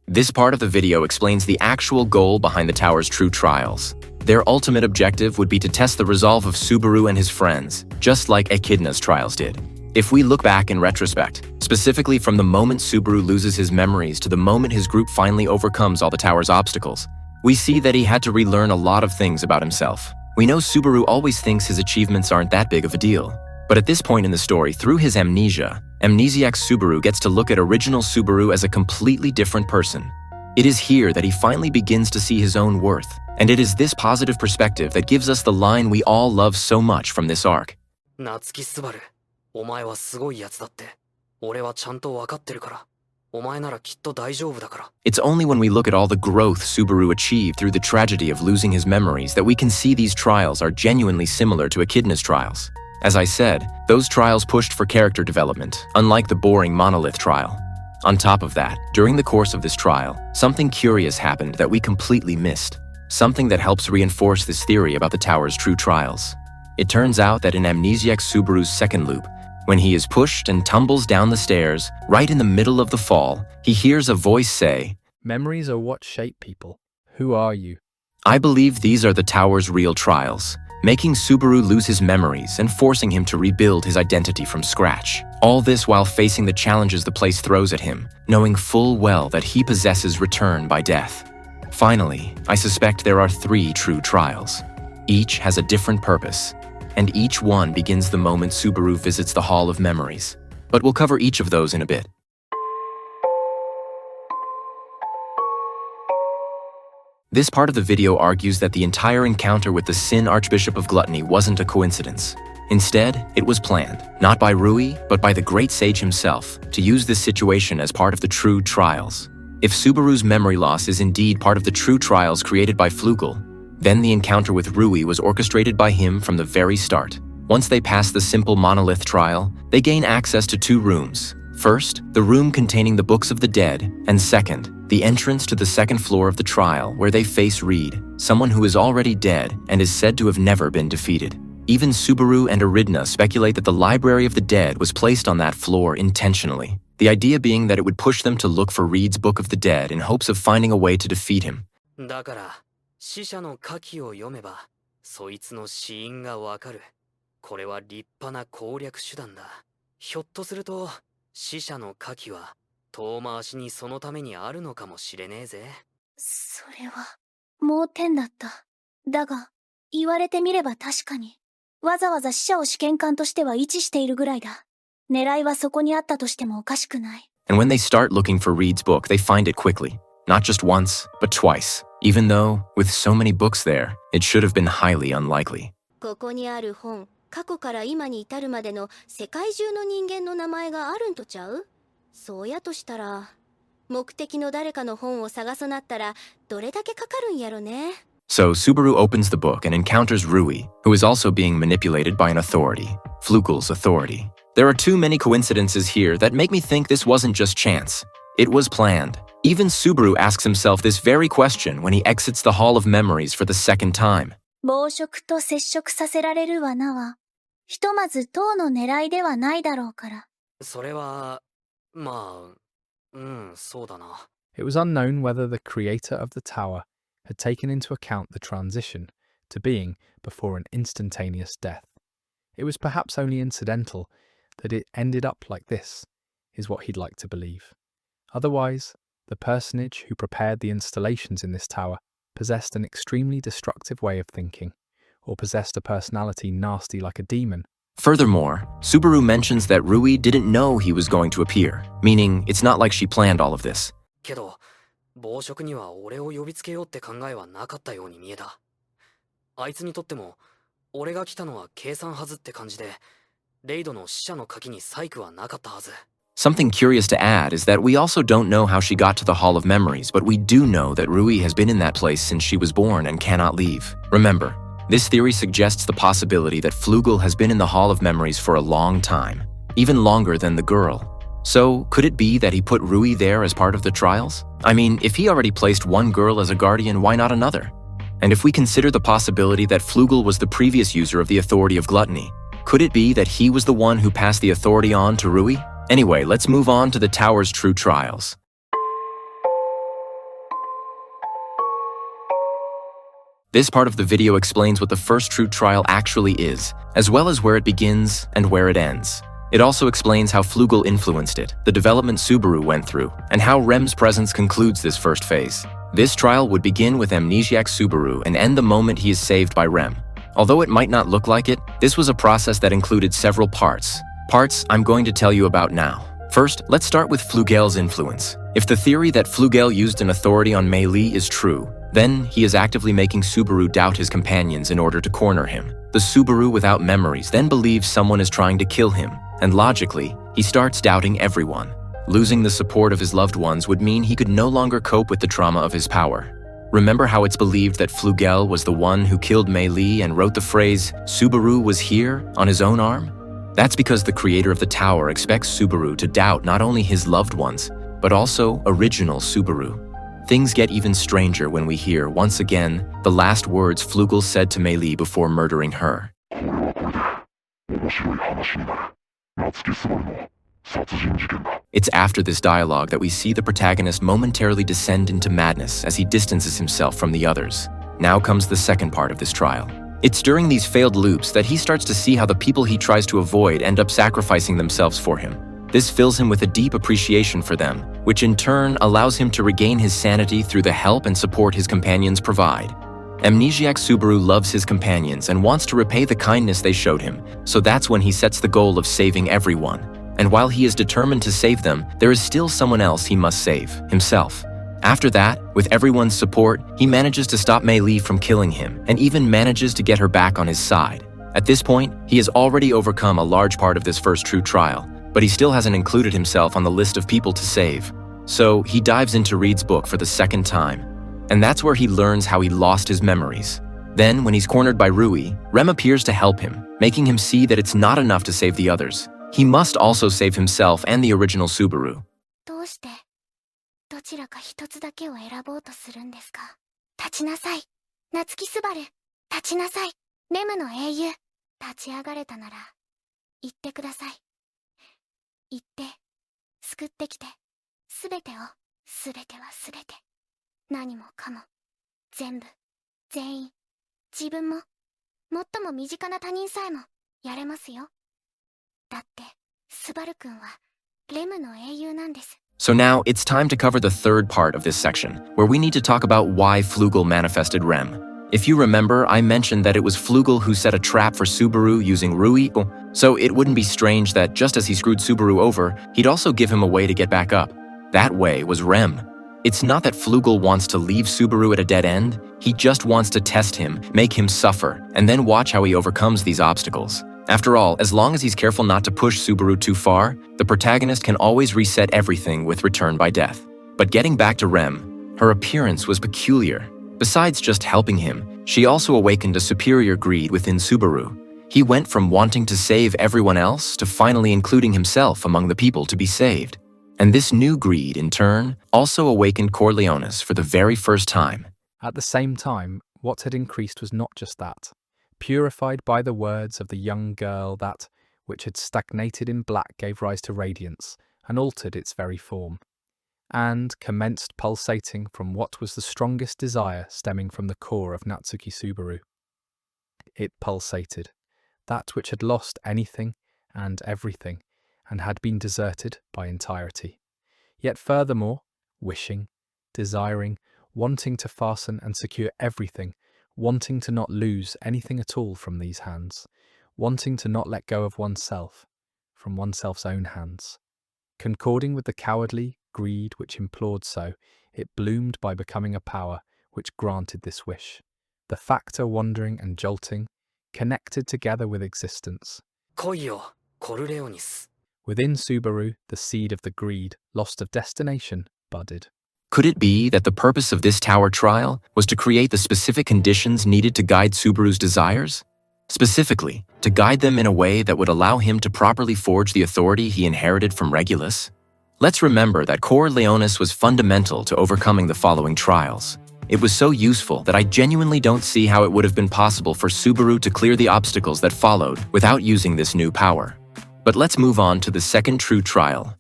This part of the video explains the actual goal behind the tower's true trials. Their ultimate objective would be to test the resolve of Subaru and his friends, just like Echidna's trials did. If we look back in retrospect, specifically from the moment Subaru loses his memories to the moment his group finally overcomes all the tower's obstacles, We see that he had to relearn a lot of things about himself. We know Subaru always thinks his achievements aren't that big of a deal. But at this point in the story, through his amnesia, amnesiac Subaru gets to look at original Subaru as a completely different person. It is here that he finally begins to see his own worth, and it is this positive perspective that gives us the line we all love so much from this arc. 夏木スバル、お前はすごいやつだって。俺はちゃんと分かってるから。お前ならきっと大丈夫だから。It's only when we look at all the growth Subaru achieved through the tragedy of losing his memories that we can see these trials are genuinely similar to Echidna's trials. As I said, those trials pushed for character development, unlike the boring monolith trial. On top of that, during the course of this trial, something curious happened that we completely missed. Something that helps reinforce this theory about the tower's true trials. It turns out that in amnesiac Subaru's second loop, when he is pushed and tumbles down the stairs, right in the middle of the fall, he hears a voice say, Memories are what shape people. Who are you? I believe these are the tower's real trials, making Subaru lose his memories and forcing him to rebuild his identity from scratch. All this while facing the challenges the place throws at him, knowing full well that he possesses return by death. Finally, I suspect there are 3 true trials. Each has a different purpose, and each one begins the moment Subaru visits the Hall of Memories. But we'll cover each of those in a bit. This part of the video argues that the entire encounter with the Sin Archbishop of Gluttony wasn't a coincidence. Instead, it was planned, not by Rui, but by the great sage himself, to use this situation as part of the true trials. If Subaru's memory loss is indeed part of the true trials created by Flugel, then the encounter with Rui was orchestrated by him from the very start. Once they pass the simple monolith trial, they gain access to 2 rooms. First, the room containing the books of the dead, and second, the entrance to the second floor of the trial where they face Reed, someone who is already dead and is said to have never been defeated. Even Subaru and Echidna speculate that the Library of the Dead was placed on that floor intentionally, the idea being that it would push them to look for Reed's Book of the Dead in hopes of finding a way to defeat him. だから、死者の書きを読めば、そいつの死因がわかる。これは立派な攻略手段だ。ひょっとすると、死者の書きは、遠回しにそのためにあるのかもしれねえぜ。それは、盲点だった。だが、言われてみれば確かに。わざわざ死者を試験官としては位置しているぐらいだ。狙いはそこにあったとしてもおかしくない。And when they start looking for Reed's book, they find it quickly. Not just once, but twice. Even though, with so many books there, it should have been highly unlikely. ここにある本、過去から今に至るまでの世界中の人間の名前があるんとちゃう？そうやとしたら、目的の誰かの本を探さなったらどれだけかかるんやろね。So Subaru opens the book and encounters Rui, who is also being manipulated by an authority, Flugel's authority. There are too many coincidences here that make me think this wasn't just chance. It was planned. Even Subaru asks himself this very question when he exits the Hall of Memories for the second time. 暴食と接触させられる罠は、ひとまず党の狙いではないだろうから。それは、まあ、そうだな。It was unknown whether the creator of the tower had taken into account the transition to being before an instantaneous death. It was perhaps only incidental that it ended up like this, is what he'd like to believe. Otherwise, the personage who prepared the installations in this tower possessed an extremely destructive way of thinking, or possessed a personality nasty like a demon. Furthermore, Subaru mentions that Rui didn't know he was going to appear, meaning it's not like she planned all of this. けど、暴食には俺を呼びつけようって考えはなかったように見えた。あいつにとっても、俺が来たのは計算はずって感じで、レイドの死者の書に細工はなかったはず。Something curious to add is that we also don't know how she got to the Hall of Memories, but we do know that Rui has been in that place since she was born and cannot leave. Remember, this theory suggests the possibility that Flugel has been in the Hall of Memories for a long time, even longer than the girl. So, could it be that he put Rui there as part of the trials? I mean, if he already placed one girl as a guardian, why not another? And if we consider the possibility that Flugel was the previous user of the authority of Gluttony, could it be that he was the one who passed the authority on to Rui? Anyway, let's move on to the tower's true trials. This part of the video explains what the first true trial actually is, as well as where it begins and where it ends. It also explains how Flugel influenced it, the development Subaru went through, and how Rem's presence concludes this first phase. This trial would begin with amnesiac Subaru and end the moment he is saved by Rem. Although it might not look like it, this was a process that included several parts. Parts I'm going to tell you about now. First, let's start with Flugel's influence. If the theory that Flugel used an authority on Meili is true, then he is actively making Subaru doubt his companions in order to corner him. The Subaru without memories then believes someone is trying to kill him, and logically, he starts doubting everyone. Losing the support of his loved ones would mean he could no longer cope with the trauma of his power. Remember how it's believed that Flugel was the one who killed Meili and wrote the phrase, "Subaru was here," on his own arm? That's because the creator of the tower expects Subaru to doubt not only his loved ones, but also original Subaru. Things get even stranger when we hear, once again, the last words Flugel said to Meili before murdering her. It's after this dialogue that we see the protagonist momentarily descend into madness as he distances himself from the others. Now comes the second part of this trial. It's during these failed loops that he starts to see how the people he tries to avoid end up sacrificing themselves for him. This fills him with a deep appreciation for them, which in turn allows him to regain his sanity through the help and support his companions provide. Amnesiac Subaru loves his companions and wants to repay the kindness they showed him, so that's when he sets the goal of saving everyone. And while he is determined to save them, there is still someone else he must save, himself. After that, with everyone's support, he manages to stop Meili from killing him and even manages to get her back on his side. At this point, he has already overcome a large part of this first true trial, but he still hasn't included himself on the list of people to save. So he dives into Reed's book for the second time, and that's where he learns how he lost his memories. Then, when he's cornered by Rui, Rem appears to help him, making him see that it's not enough to save the others. He must also save himself and the original Subaru. どうしてどちらか一つだけを選ぼうとするんですか。立ちなさい。夏木スバル。立ちなさい。レムの英雄。立ち上がれたなら言ってください。言って救ってきて。すべてをすべて忘れて。何もかも全部全員自分も最も身近な他人さえもやれますよ。だってスバル君はレムの英雄なんです。 So now, it's time to cover the third part of this section, where we need to talk about why Flugel manifested Rem. If you remember, I mentioned that it was Flugel who set a trap for Subaru using Rui, so it wouldn't be strange that just as he screwed Subaru over, he'd also give him a way to get back up. That way was Rem. It's not that Flugel wants to leave Subaru at a dead end, he just wants to test him, make him suffer, and then watch how he overcomes these obstacles. After all, as long as he's careful not to push Subaru too far, the protagonist can always reset everything with return by death. But getting back to Rem, her appearance was peculiar. Besides just helping him, she also awakened a superior greed within Subaru. He went from wanting to save everyone else to finally including himself among the people to be saved. And this new greed, in turn, also awakened Corleones for the very first time. At the same time, what had increased was not just that. Purified by the words of the young girl, that which had stagnated in black gave rise to radiance and altered its very form, and commenced pulsating from what was the strongest desire stemming from the core of Natsuki Subaru. It pulsated, that which had lost anything and everything and had been deserted by entirety. Yet furthermore, wishing, desiring, wanting to fasten and secure everything, wanting to not lose anything at all from these hands, wanting to not let go of oneself, from oneself's own hands. Concording with the cowardly greed which implored so, it bloomed by becoming a power which granted this wish. The factor wandering and jolting, connected together with existence. 来いよ、コルレオニス。 Within Subaru, the seed of the greed, lost of destination, budded. Could it be that the purpose of this tower trial was to create the specific conditions needed to guide Subaru's desires? Specifically, to guide them in a way that would allow him to properly forge the authority he inherited from Regulus? Let's remember that Corleones was fundamental to overcoming the following trials. It was so useful that I genuinely don't see how it would have been possible for Subaru to clear the obstacles that followed without using this new power. But let's move on to the second true trial.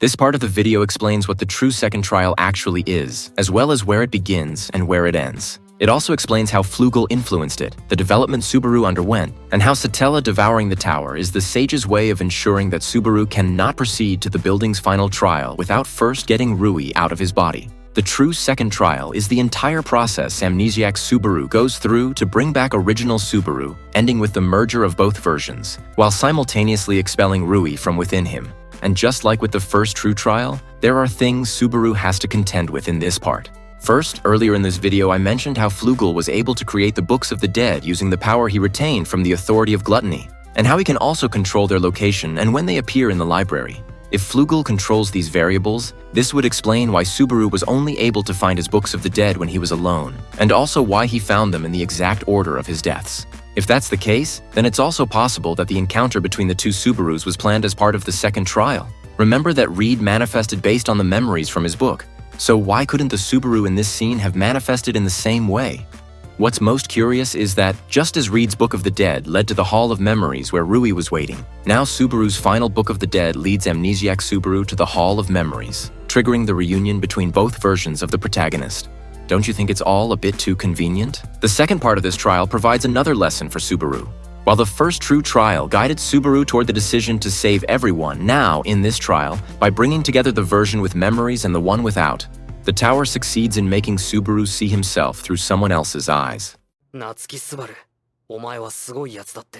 This part of the video explains what the true second trial actually is, as well as where it begins and where it ends. It also explains how Flugel influenced it, the development Subaru underwent, and how Satella devouring the tower is the sage's way of ensuring that Subaru cannot proceed to the building's final trial without first getting Rui out of his body. The true second trial is the entire process amnesiac Subaru goes through to bring back original Subaru, ending with the merger of both versions, while simultaneously expelling Rui from within him. And just like with the first true trial, there are things Subaru has to contend with in this part. First, earlier in this video I mentioned how Flugel was able to create the Books of the Dead using the power he retained from the authority of Gluttony, and how he can also control their location and when they appear in the library. If Flugel controls these variables, this would explain why Subaru was only able to find his Books of the Dead when he was alone, and also why he found them in the exact order of his deaths. If that's the case, then it's also possible that the encounter between the two Subarus was planned as part of the second trial. Remember that Reed manifested based on the memories from his book. So why couldn't the Subaru in this scene have manifested in the same way? What's most curious is that, just as Reed's Book of the Dead led to the Hall of Memories where Rui was waiting, now Subaru's final Book of the Dead leads amnesiac Subaru to the Hall of Memories, triggering the reunion between both versions of the protagonist. Don't you think it's all a bit too convenient? The second part of this trial provides another lesson for Subaru. While the first true trial guided Subaru toward the decision to save everyone, now, in this trial, by bringing together the version with memories and the one without, the tower succeeds in making Subaru see himself through someone else's eyes. 夏木スバル、お前はすごいやつだって。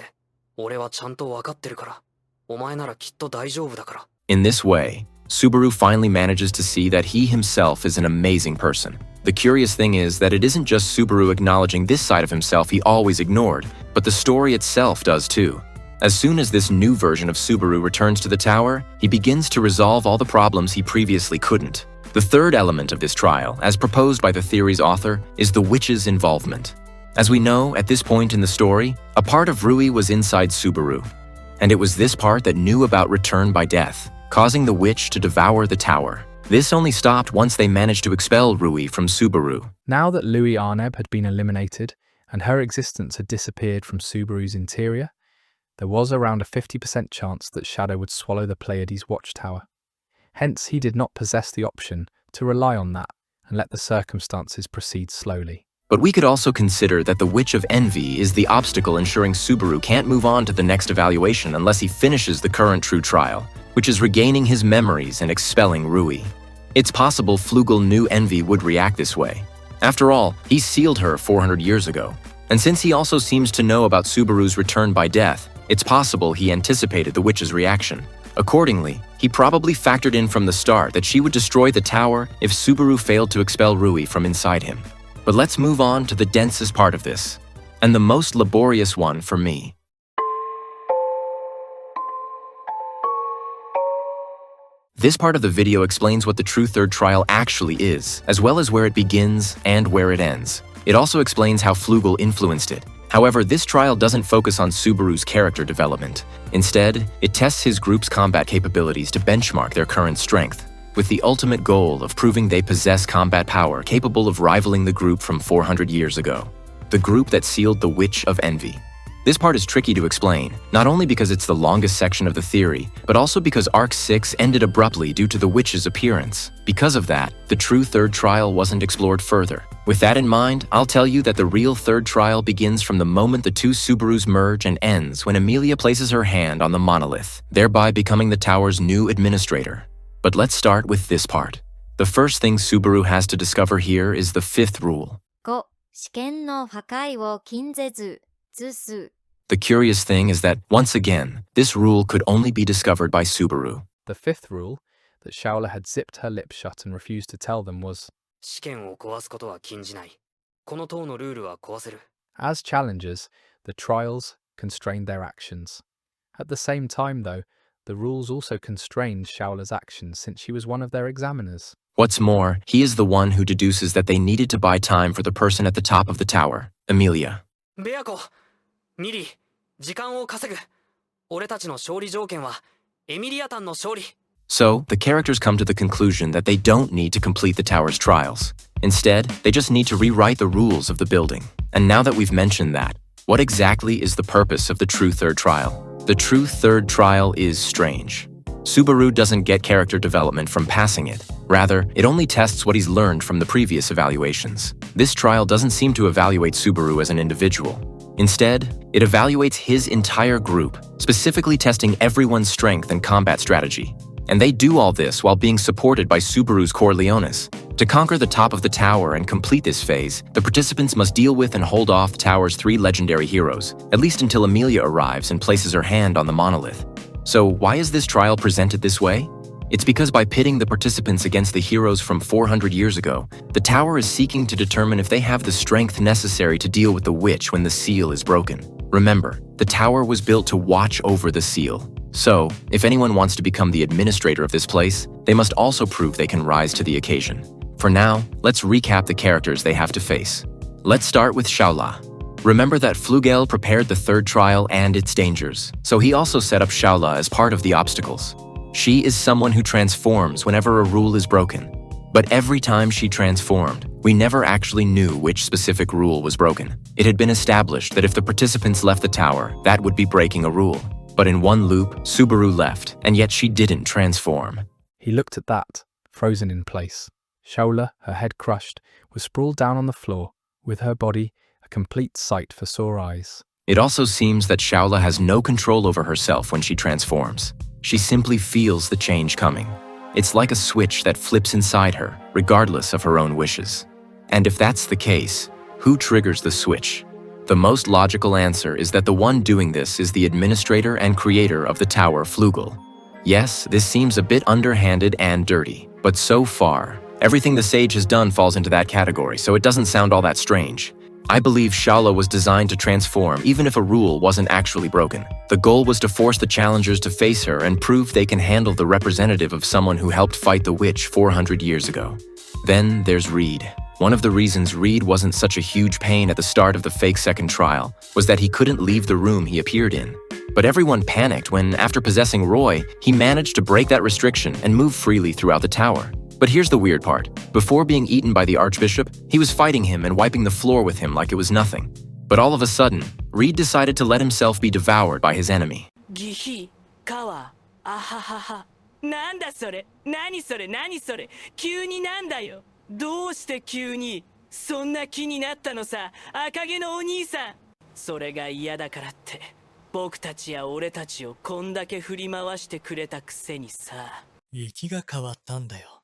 俺はちゃんと分かってるから。お前ならきっと大丈夫だから。In this way, Subaru finally manages to see that he himself is an amazing person. The curious thing is that it isn't just Subaru acknowledging this side of himself he always ignored, but the story itself does too. As soon as this new version of Subaru returns to the tower, he begins to resolve all the problems he previously couldn't. The third element of this trial, as proposed by the theory's author, is the witch's involvement. As we know, at this point in the story, a part of Rui was inside Subaru, and it was this part that knew about return by death, causing the witch to devour the tower. This only stopped once they managed to expel Rui from Subaru. Now that Louis Arneb had been eliminated and her existence had disappeared from Subaru's interior, there was around a 50% chance that Shadow would swallow the Pleiades watchtower. Hence, he did not possess the option to rely on that and let the circumstances proceed slowly. But we could also consider that the Witch of Envy is the obstacle ensuring Subaru can't move on to the next evaluation unless he finishes the current true trial, which is regaining his memories and expelling Rui. It's possible Flugel knew Envy would react this way. After all, he sealed her 400 years ago. And since he also seems to know about Subaru's return by death, it's possible he anticipated the witch's reaction. Accordingly, he probably factored in from the start that she would destroy the tower if Subaru failed to expel Rui from inside him. But let's move on to the densest part of this, and the most laborious one for me. This part of the video explains what the true third trial actually is, as well as where it begins and where it ends. It also explains how Flugel influenced it. However, this trial doesn't focus on Subaru's character development. Instead, it tests his group's combat capabilities to benchmark their current strength, with the ultimate goal of proving they possess combat power capable of rivaling the group from 400 years ago. The group that sealed the Witch of Envy. This part is tricky to explain, not only because it's the longest section of the theory, but also because Arc 6 ended abruptly due to the witch's appearance. Because of that, the true third trial wasn't explored further. With that in mind, I'll tell you that the real third trial begins from the moment the two Subarus merge and ends when Emilia places her hand on the monolith, thereby becoming the tower's new administrator. But let's start with this part. The first thing Subaru has to discover here is the fifth rule. 5. 試験の破壊を禁ぜず、図数。 The curious thing is that, once again, this rule could only be discovered by Subaru. The fifth rule, that Shaola had zipped her lips shut and refused to tell them, was, 試験を壊すことは禁じない。この塔のルールは壊せる。 as challengers, the trials constrained their actions. At the same time, though, the rules also constrained Shaola's actions since she was one of their examiners. What's more, he is the one who deduces that they needed to buy time for the person at the top of the tower, Emilia. ベアコ、ミリー、時間を稼ぐ。俺たちの勝利条件はエミリアタンの勝利。 So, the characters come to the conclusion that they don't need to complete the tower's trials. Instead, they just need to rewrite the rules of the building. And now that we've mentioned that, what exactly is the purpose of the true third trial? The true third trial is strange. Subaru doesn't get character development from passing it. Rather, it only tests what he's learned from the previous evaluations. this trial doesn't seem to evaluate Subaru as an individual. Instead, it evaluates his entire group, specifically testing everyone's strength and combat strategy. And they do all this while being supported by Subaru's Corleones. To conquer the top of the tower and complete this phase, the participants must deal with and hold off the tower's 3 legendary heroes, at least until Emilia arrives and places her hand on the monolith. So why is this trial presented this way? It's because by pitting the participants against the heroes from 400 years ago, the tower is seeking to determine if they have the strength necessary to deal with the witch when the seal is broken. Remember, the tower was built to watch over the seal. So, if anyone wants to become the administrator of this place, they must also prove they can rise to the occasion. For now, let's recap the characters they have to face. Let's start with Shaola. Remember that Flugel prepared the 3rd trial and its dangers, so he also set up Shaola as part of the obstacles. She is someone who transforms whenever a rule is broken. But every time she transformed, we never actually knew which specific rule was broken. It had been established that if the participants left the tower, that would be breaking a rule. But in one loop, Subaru left, and yet she didn't transform. He looked at that, frozen in place. Shaola, her head crushed, was sprawled down on the floor, with her body a complete sight for sore eyes. It also seems that Shaola has no control over herself when she transforms. She simply feels the change coming. It's like a switch that flips inside her, regardless of her own wishes. And if that's the case, who triggers the switch? The most logical answer is that the one doing this is the administrator and creator of the tower, Flugel. Yes, this seems a bit underhanded and dirty, but so far, everything the sage has done falls into that category, so it doesn't sound all that strange. I believe Shaola was designed to transform even if a rule wasn't actually broken. The goal was to force the challengers to face her and prove they can handle the representative of someone who helped fight the witch 400 years ago. Then there's Reed. One of the reasons Reed wasn't such a huge pain at the start of the fake 2nd trial was that he couldn't leave the room he appeared in. But everyone panicked when, after possessing Roy, he managed to break that restriction and move freely throughout the tower. But here's the weird part. Before being eaten by the Archbishop, he was fighting him and wiping the floor with him like it was nothing. But all of a sudden, Reed decided to let himself be devoured by his enemy. Gihi, Kawa, ahahaha. Nanda sore? Nani sore? Nani sore? 急になんだよ。どうして急にそんな気になったのさ、赤毛のお兄さん。それが嫌だからって、僕たちや俺たちをこんだけ振り回してくれたくせにさ。息が変わったんだよ。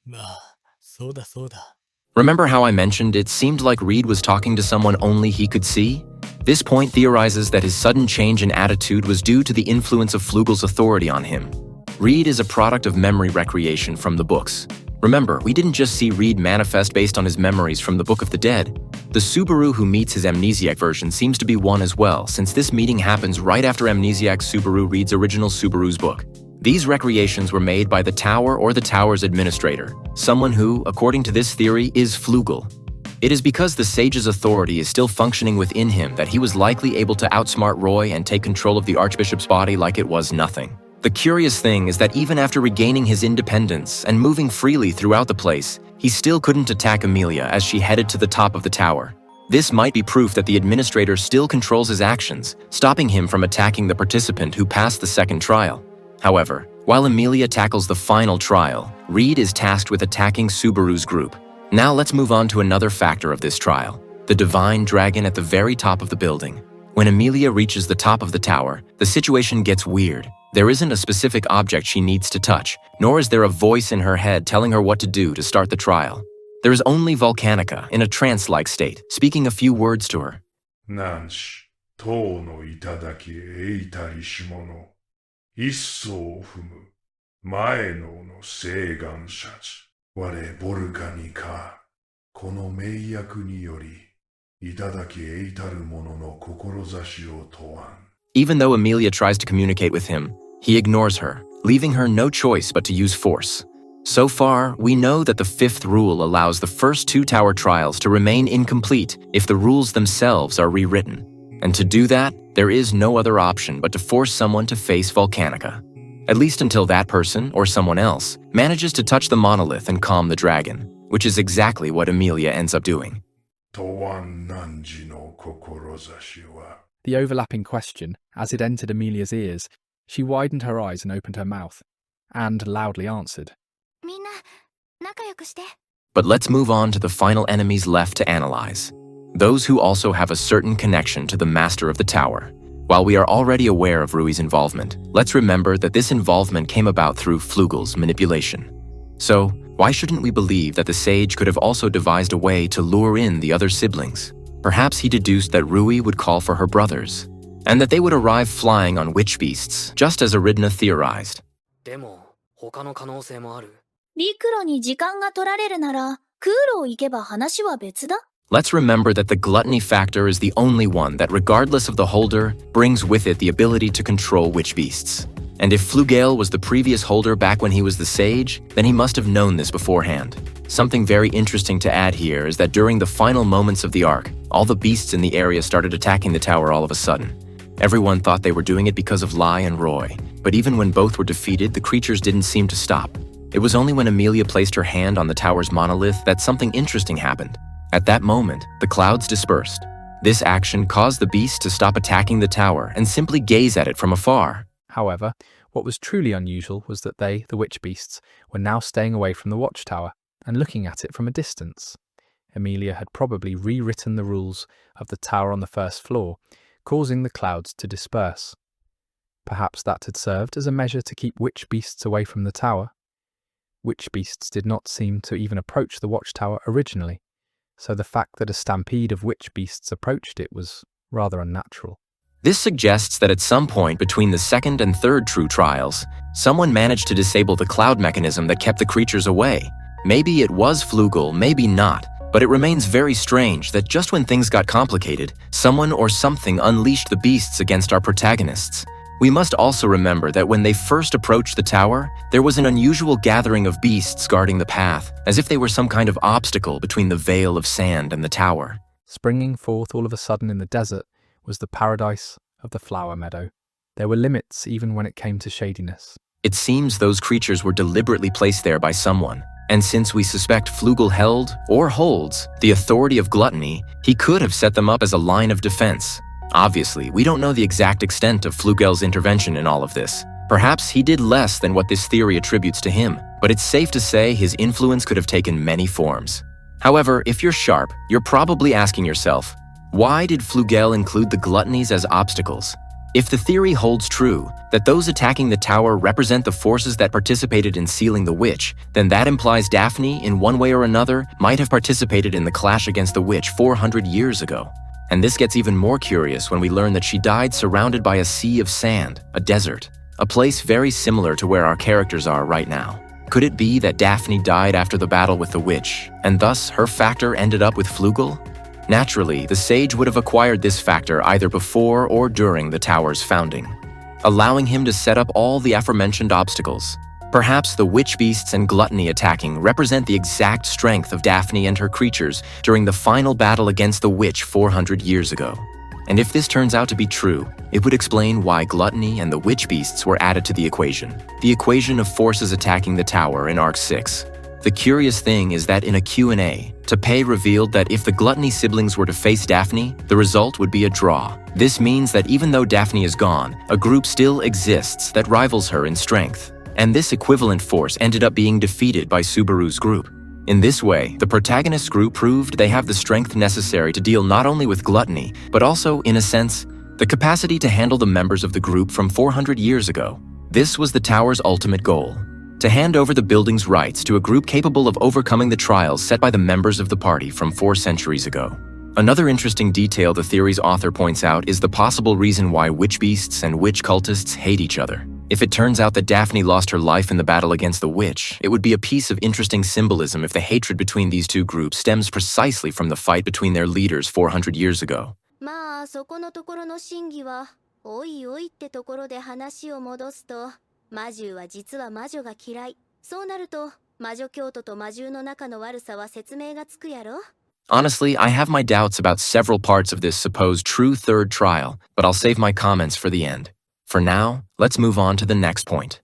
まあ、そうだそうだ。Remember how I mentioned it seemed like Reed was talking to someone only he could see? This point theorizes that his sudden change in attitude was due to the influence of Flugel's authority on him. Reed is a product of memory recreation from the books. Remember, we didn't just see Reed manifest based on his memories from the Book of the Dead. The Subaru who meets his amnesiac version seems to be one as well, since this meeting happens right after amnesiac Subaru reads original Subaru's book. These recreations were made by the tower or the tower's administrator, someone who, according to this theory, is Flugel. It is because the sage's authority is still functioning within him that he was likely able to outsmart Roy and take control of the Archbishop's body like it was nothing. The curious thing is that even after regaining his independence and moving freely throughout the place, he still couldn't attack Emilia as she headed to the top of the tower. This might be proof that the administrator still controls his actions, stopping him from attacking the participant who passed the 2nd trial. However, while Emilia tackles the final trial, Reed is tasked with attacking Subaru's group. Now let's move on to another factor of this trial, the divine dragon at the very top of the building. When Emilia reaches the top of the tower, the situation gets weird. There isn't a specific object she needs to touch, nor is there a voice in her head telling her what to do to start the trial. There is only Volcanica, in a trance-like state, speaking a few words to her. なんし、塔の頂へいたりし者、一層を踏む、前の聖願者ち、我ボルカニカ、この名役により、頂へいたる者の志を問わん。 Even though Emilia tries to communicate with him, he ignores her, leaving her no choice but to use force. So far, we know that the 5th rule allows the first 2 tower trials to remain incomplete if the rules themselves are rewritten. And to do that, there is no other option but to force someone to face Volcanica. At least until that person, or someone else, manages to touch the monolith and calm the dragon, which is exactly what Emilia ends up doing. The overlapping question, as it entered Emilia's ears, she widened her eyes and opened her mouth, and loudly answered. みんな、仲良くして。But let's move on to the final enemies left to analyze. Those who also have a certain connection to the master of the tower. While we are already aware of Rui's involvement, let's remember that this involvement came about through Flugel's manipulation. So, why shouldn't we believe that the sage could have also devised a way to lure in the other siblings? Perhaps he deduced that Rui would call for her brothers, and that they would arrive flying on witch beasts, just as Aridna theorized. でも他の可能性もある。陸路に時間が取られるなら、空路を行けば話は別だ。Let's remember that the gluttony factor is the only one that, regardless of the holder, brings with it the ability to control witch beasts. And if Flugel was the previous holder back when he was the sage, then he must have known this beforehand. Something very interesting to add here is that during the final moments of the arc, all the beasts in the area started attacking the tower all of a sudden. Everyone thought they were doing it because of Lai and Roy, but even when both were defeated, the creatures didn't seem to stop. It was only when Amelia placed her hand on the tower's monolith that something interesting happened. At that moment, the clouds dispersed. This action caused the beasts to stop attacking the tower and simply gaze at it from afar. However, what was truly unusual was that they, the witch beasts, were now staying away from the watchtower and looking at it from a distance. Amelia had probably rewritten the rules of the tower on the first floor, causing the clouds to disperse. Perhaps that had served as a measure to keep witch beasts away from the tower. Witch beasts did not seem to even approach the watchtower originally, so the fact that a stampede of witch beasts approached it was rather unnatural. This suggests that at some point between the second and third true trials, someone managed to disable the cloud mechanism that kept the creatures away. Maybe it was Flugel, maybe not, but it remains very strange that just when things got complicated, someone or something unleashed the beasts against our protagonists. We must also remember that when they first approached the tower, there was an unusual gathering of beasts guarding the path, as if they were some kind of obstacle between the veil of sand and the tower. Springing forth all of a sudden in the desert was the paradise of the flower meadow. There were limits even when it came to shadiness. It seems those creatures were deliberately placed there by someone, and since we suspect Flugel held, or holds, the authority of gluttony, he could have set them up as a line of defense. Obviously, we don't know the exact extent of Flugel's intervention in all of this. Perhaps he did less than what this theory attributes to him, but it's safe to say his influence could have taken many forms. However, if you're sharp, you're probably asking yourself, why did Flugel include the gluttonies as obstacles? If the theory holds true, that those attacking the tower represent the forces that participated in sealing the witch, then that implies Daphne, in one way or another, might have participated in the clash against the witch 400 years ago. And this gets even more curious when we learn that she died surrounded by a sea of sand, a desert, a place very similar to where our characters are right now. Could it be that Daphne died after the battle with the witch, and thus her factor ended up with Flugel? Naturally, the sage would have acquired this factor either before or during the tower's founding, allowing him to set up all the aforementioned obstacles. Perhaps the witch beasts and gluttony attacking represent the exact strength of Daphne and her creatures during the final battle against the witch 400 years ago. And if this turns out to be true, it would explain why gluttony and the witch beasts were added to the equation of forces attacking the tower in Arc 6. The curious thing is that in a Q&A, Taygeta revealed that if the gluttony siblings were to face Daphne, the result would be a draw. This means that even though Daphne is gone, a group still exists that rivals her in strength. And this equivalent force ended up being defeated by Subaru's group. In this way, the protagonist's group proved they have the strength necessary to deal not only with gluttony, but also, in a sense, the capacity to handle the members of the group from 400 years ago. This was the tower's ultimate goal: to hand over the building's rights to a group capable of overcoming the trials set by the members of the party from 4 centuries ago. Another interesting detail the theory's author points out is the possible reason why witch beasts and witch cultists hate each other. If it turns out that Daphne lost her life in the battle against the witch, it would be a piece of interesting symbolism if the hatred between these two groups stems precisely from the fight between their leaders 400 years ago. まあそこのところの真偽はおいおいってところで話を戻すと、魔獣は実は魔女が嫌い。そうなると魔女教徒と魔獣の仲の悪さは説明がつくやろ。 Honestly, I have my doubts about several parts of this supposed true third trial, but I'll save my comments for the end. For now, let's move on to the next point.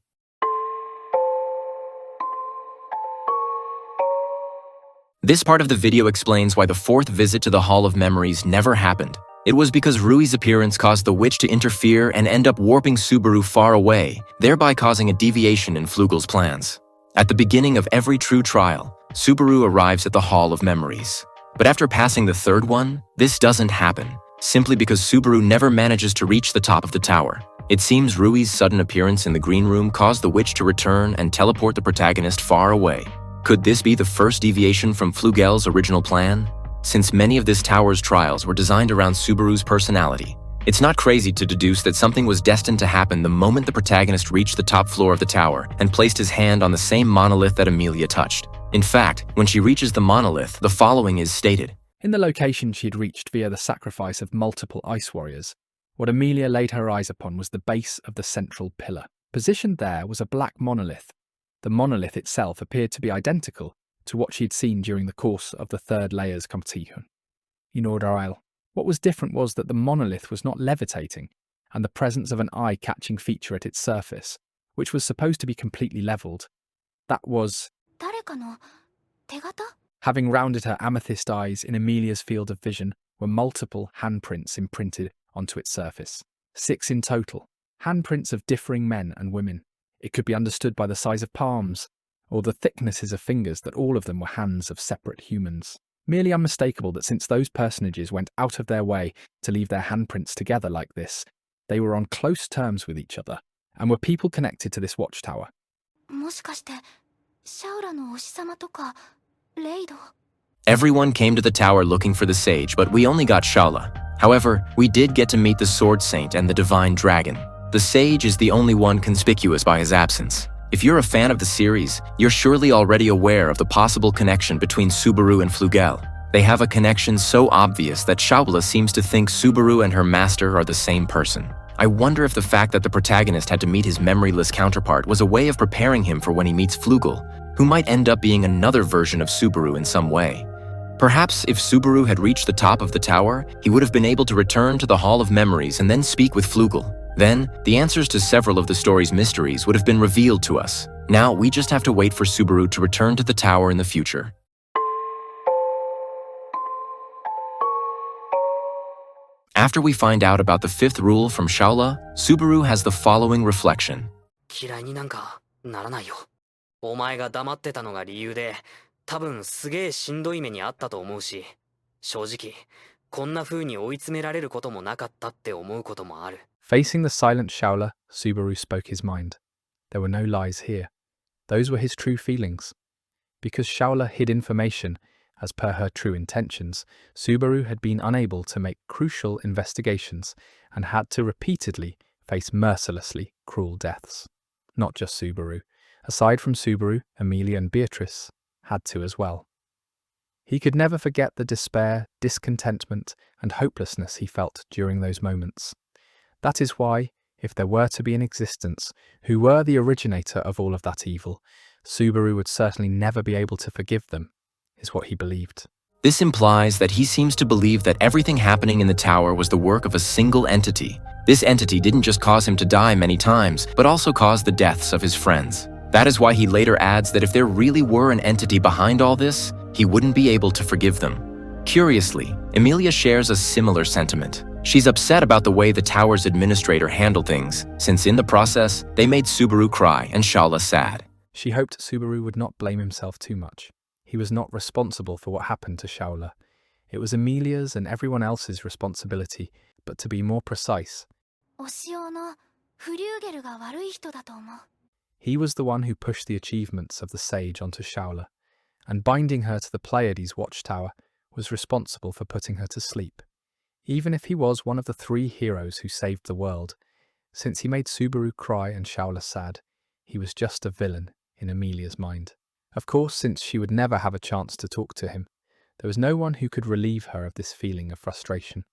This part of the video explains why the fourth visit to the Hall of Memories never happened. It was because Rui's appearance caused the witch to interfere and end up warping Subaru far away, thereby causing a deviation in Flugel's plans. At the beginning of every true trial, Subaru arrives at the Hall of Memories. But after passing the third one, this doesn't happen, simply because Subaru never manages to reach the top of the tower. It seems Rui's sudden appearance in the green room caused the witch to return and teleport the protagonist far away. Could this be the first deviation from Flugel's original plan? Since many of this tower's trials were designed around Subaru's personality, it's not crazy to deduce that something was destined to happen the moment the protagonist reached the top floor of the tower and placed his hand on the same monolith that Emilia touched. In fact, when she reaches the monolith, the following is stated. In the location she had reached via the sacrifice of multiple ice warriors, what Emilia laid her eyes upon was the base of the central pillar. Positioned there was a black monolith. The monolith itself appeared to be identical to what she had seen during the course of the third layer's competition. Introductional. What was different was that the monolith was not levitating, and the presence of an eye-catching feature at its surface, which was supposed to be completely leveled. That was... Having rounded her amethyst eyes in Emilia's field of vision were multiple handprints imprinted onto its surface. 6 in total. Handprints of differing men and women. It could be understood by the size of palms, or the thicknesses of fingers that all of them were hands of separate humans. Merely unmistakable that since those personages went out of their way to leave their handprints together like this, they were on close terms with each other, and were people connected to this watchtower. Everyone came to the tower looking for the sage, but we only got Shaula. However, we did get to meet the Sword Saint and the Divine Dragon. The sage is the only one conspicuous by his absence. If you're a fan of the series, you're surely already aware of the possible connection between Subaru and Flugel. They have a connection so obvious that Shaula seems to think Subaru and her master are the same person. I wonder if the fact that the protagonist had to meet his memoryless counterpart was a way of preparing him for when he meets Flugel, who might end up being another version of Subaru in some way. Perhaps if Subaru had reached the top of the tower, he would have been able to return to the Hall of Memories and then speak with Flugel. Then, the answers to several of the story's mysteries would have been revealed to us. Now, we just have to wait for Subaru to return to the tower in the future. After we find out about the 5th rule from Shaula, Subaru has the following reflection. 嫌いになんかならないよ。お前が黙ってたのが理由で、多分すげえしんどい目にあったと思うし、正直、こんな風に追い詰められることもなかったって思うこともある。Facing the silent Shaula, Subaru spoke his mind. There were no lies here. Those were his true feelings. Because Shaula hid information, as per her true intentions, Subaru had been unable to make crucial investigations and had to repeatedly face mercilessly cruel deaths. Not just Subaru. Aside from Subaru, Emilia and Beatrice had to as well. He could never forget the despair, discontentment, and hopelessness he felt during those moments. That is why, if there were to be an existence who were the originator of all of that evil, Subaru would certainly never be able to forgive them, is what he believed. This implies that he seems to believe that everything happening in the tower was the work of a single entity. This entity didn't just cause him to die many times, but also caused the deaths of his friends. That is why he later adds that if there really were an entity behind all this, he wouldn't be able to forgive them. Curiously, Emilia shares a similar sentiment. She's upset about the way the tower's administrator handled things, since in the process, they made Subaru cry and Shaula sad. She hoped Subaru would not blame himself too much. He was not responsible for what happened to Shaula. It was Emilia's and everyone else's responsibility, but to be more precise, he was the one who pushed the achievements of the sage onto Shaula, and binding her to the Pleiades watchtower was responsible for putting her to sleep. Even if he was one of the 3 heroes who saved the world, since he made Subaru cry and Shaula sad, he was just a villain in Emilia's mind. Of course, since she would never have a chance to talk to him, there was no one who could relieve her of this feeling of frustration.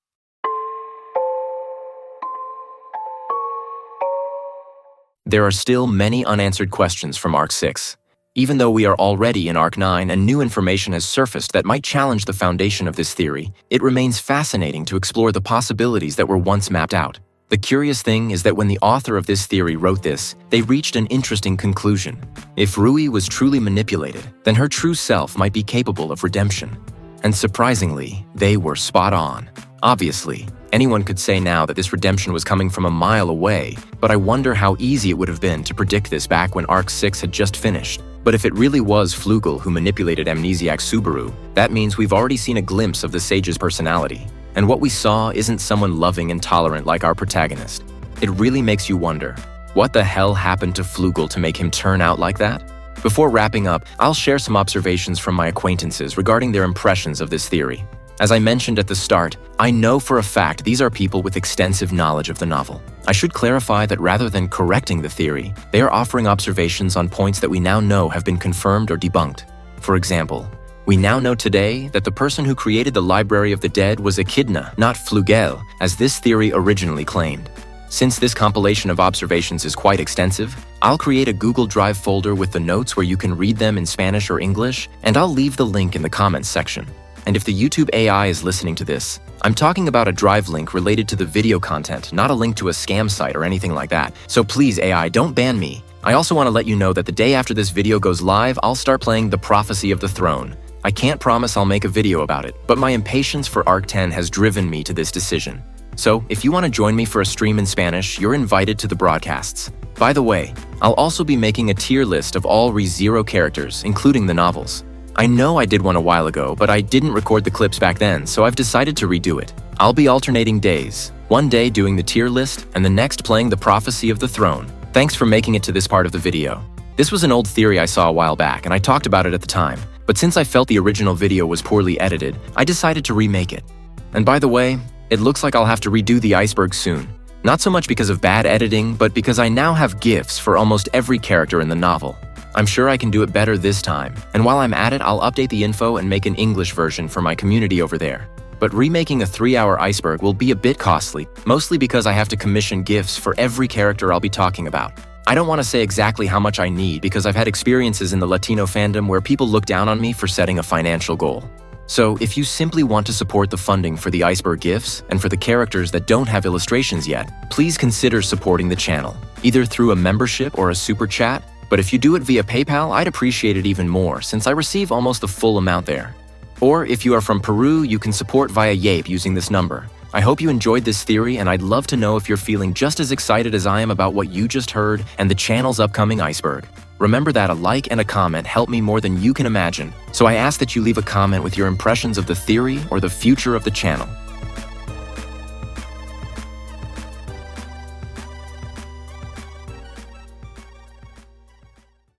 There are still many unanswered questions from Arc 6. Even though we are already in Arc 9 and new information has surfaced that might challenge the foundation of this theory, it remains fascinating to explore the possibilities that were once mapped out. The curious thing is that when the author of this theory wrote this, they reached an interesting conclusion. If Rui was truly manipulated, then her true self might be capable of redemption. And surprisingly, they were spot on. Obviously, Anyone could say now that this redemption was coming from a mile away, but I wonder how easy it would have been to predict this back when Arc 6 had just finished. But if it really was Flugel who manipulated amnesiac Subaru, that means we've already seen a glimpse of the sage's personality. And what we saw isn't someone loving and tolerant like our protagonist. It really makes you wonder, what the hell happened to Flugel to make him turn out like that? Before wrapping up, I'll share some observations from my acquaintances regarding their impressions of this theory. As I mentioned at the start, I know for a fact these are people with extensive knowledge of the novel. I should clarify that rather than correcting the theory, they are offering observations on points that we now know have been confirmed or debunked. For example, we now know today that the person who created the Library of the Dead was Echidna, not Flugel, as this theory originally claimed. Since this compilation of observations is quite extensive, I'll create a Google Drive folder with the notes where you can read them in Spanish or English, and I'll leave the link in the comments section. And if the YouTube AI is listening to this, I'm talking about a Drive link related to the video content, not a link to a scam site or anything like that. So please, AI, don't ban me. I also want to let you know that the day after this video goes live, I'll start playing The Prophecy of the Throne. I can't promise I'll make a video about it, but my impatience for Arc 10 has driven me to this decision. So if you want to join me for a stream in Spanish, you're invited to the broadcasts. By the way, I'll also be making a tier list of all ReZero characters, including the novels. I know I did one a while ago, but I didn't record the clips back then, so I've decided to redo it. I'll be alternating days, one day doing the tier list, and the next playing The Prophecy of the Throne. Thanks for making it to this part of the video. This was an old theory I saw a while back, and I talked about it at the time, but since I felt the original video was poorly edited, I decided to remake it. And by the way, it looks like I'll have to redo the iceberg soon. Not so much because of bad editing, but because I now have GIFs for almost every character in the novel. I'm sure I can do it better this time, and while I'm at it, I'll update the info and make an English version for my community over there. But remaking a 3-hour iceberg will be a bit costly, mostly because I have to commission GIFs for every character I'll be talking about. I don't want to say exactly how much I need because I've had experiences in the Latino fandom where people look down on me for setting a financial goal. So if you simply want to support the funding for the iceberg GIFs and for the characters that don't have illustrations yet, please consider supporting the channel, either through a membership or a super chat. But if you do it via PayPal, I'd appreciate it even more since I receive almost the full amount there. Or if you are from Peru, you can support via Yape using this number. I hope you enjoyed this theory, and I'd love to know if you're feeling just as excited as I am about what you just heard and the channel's upcoming iceberg. Remember that a like and a comment help me more than you can imagine, so I ask that you leave a comment with your impressions of the theory or the future of the channel.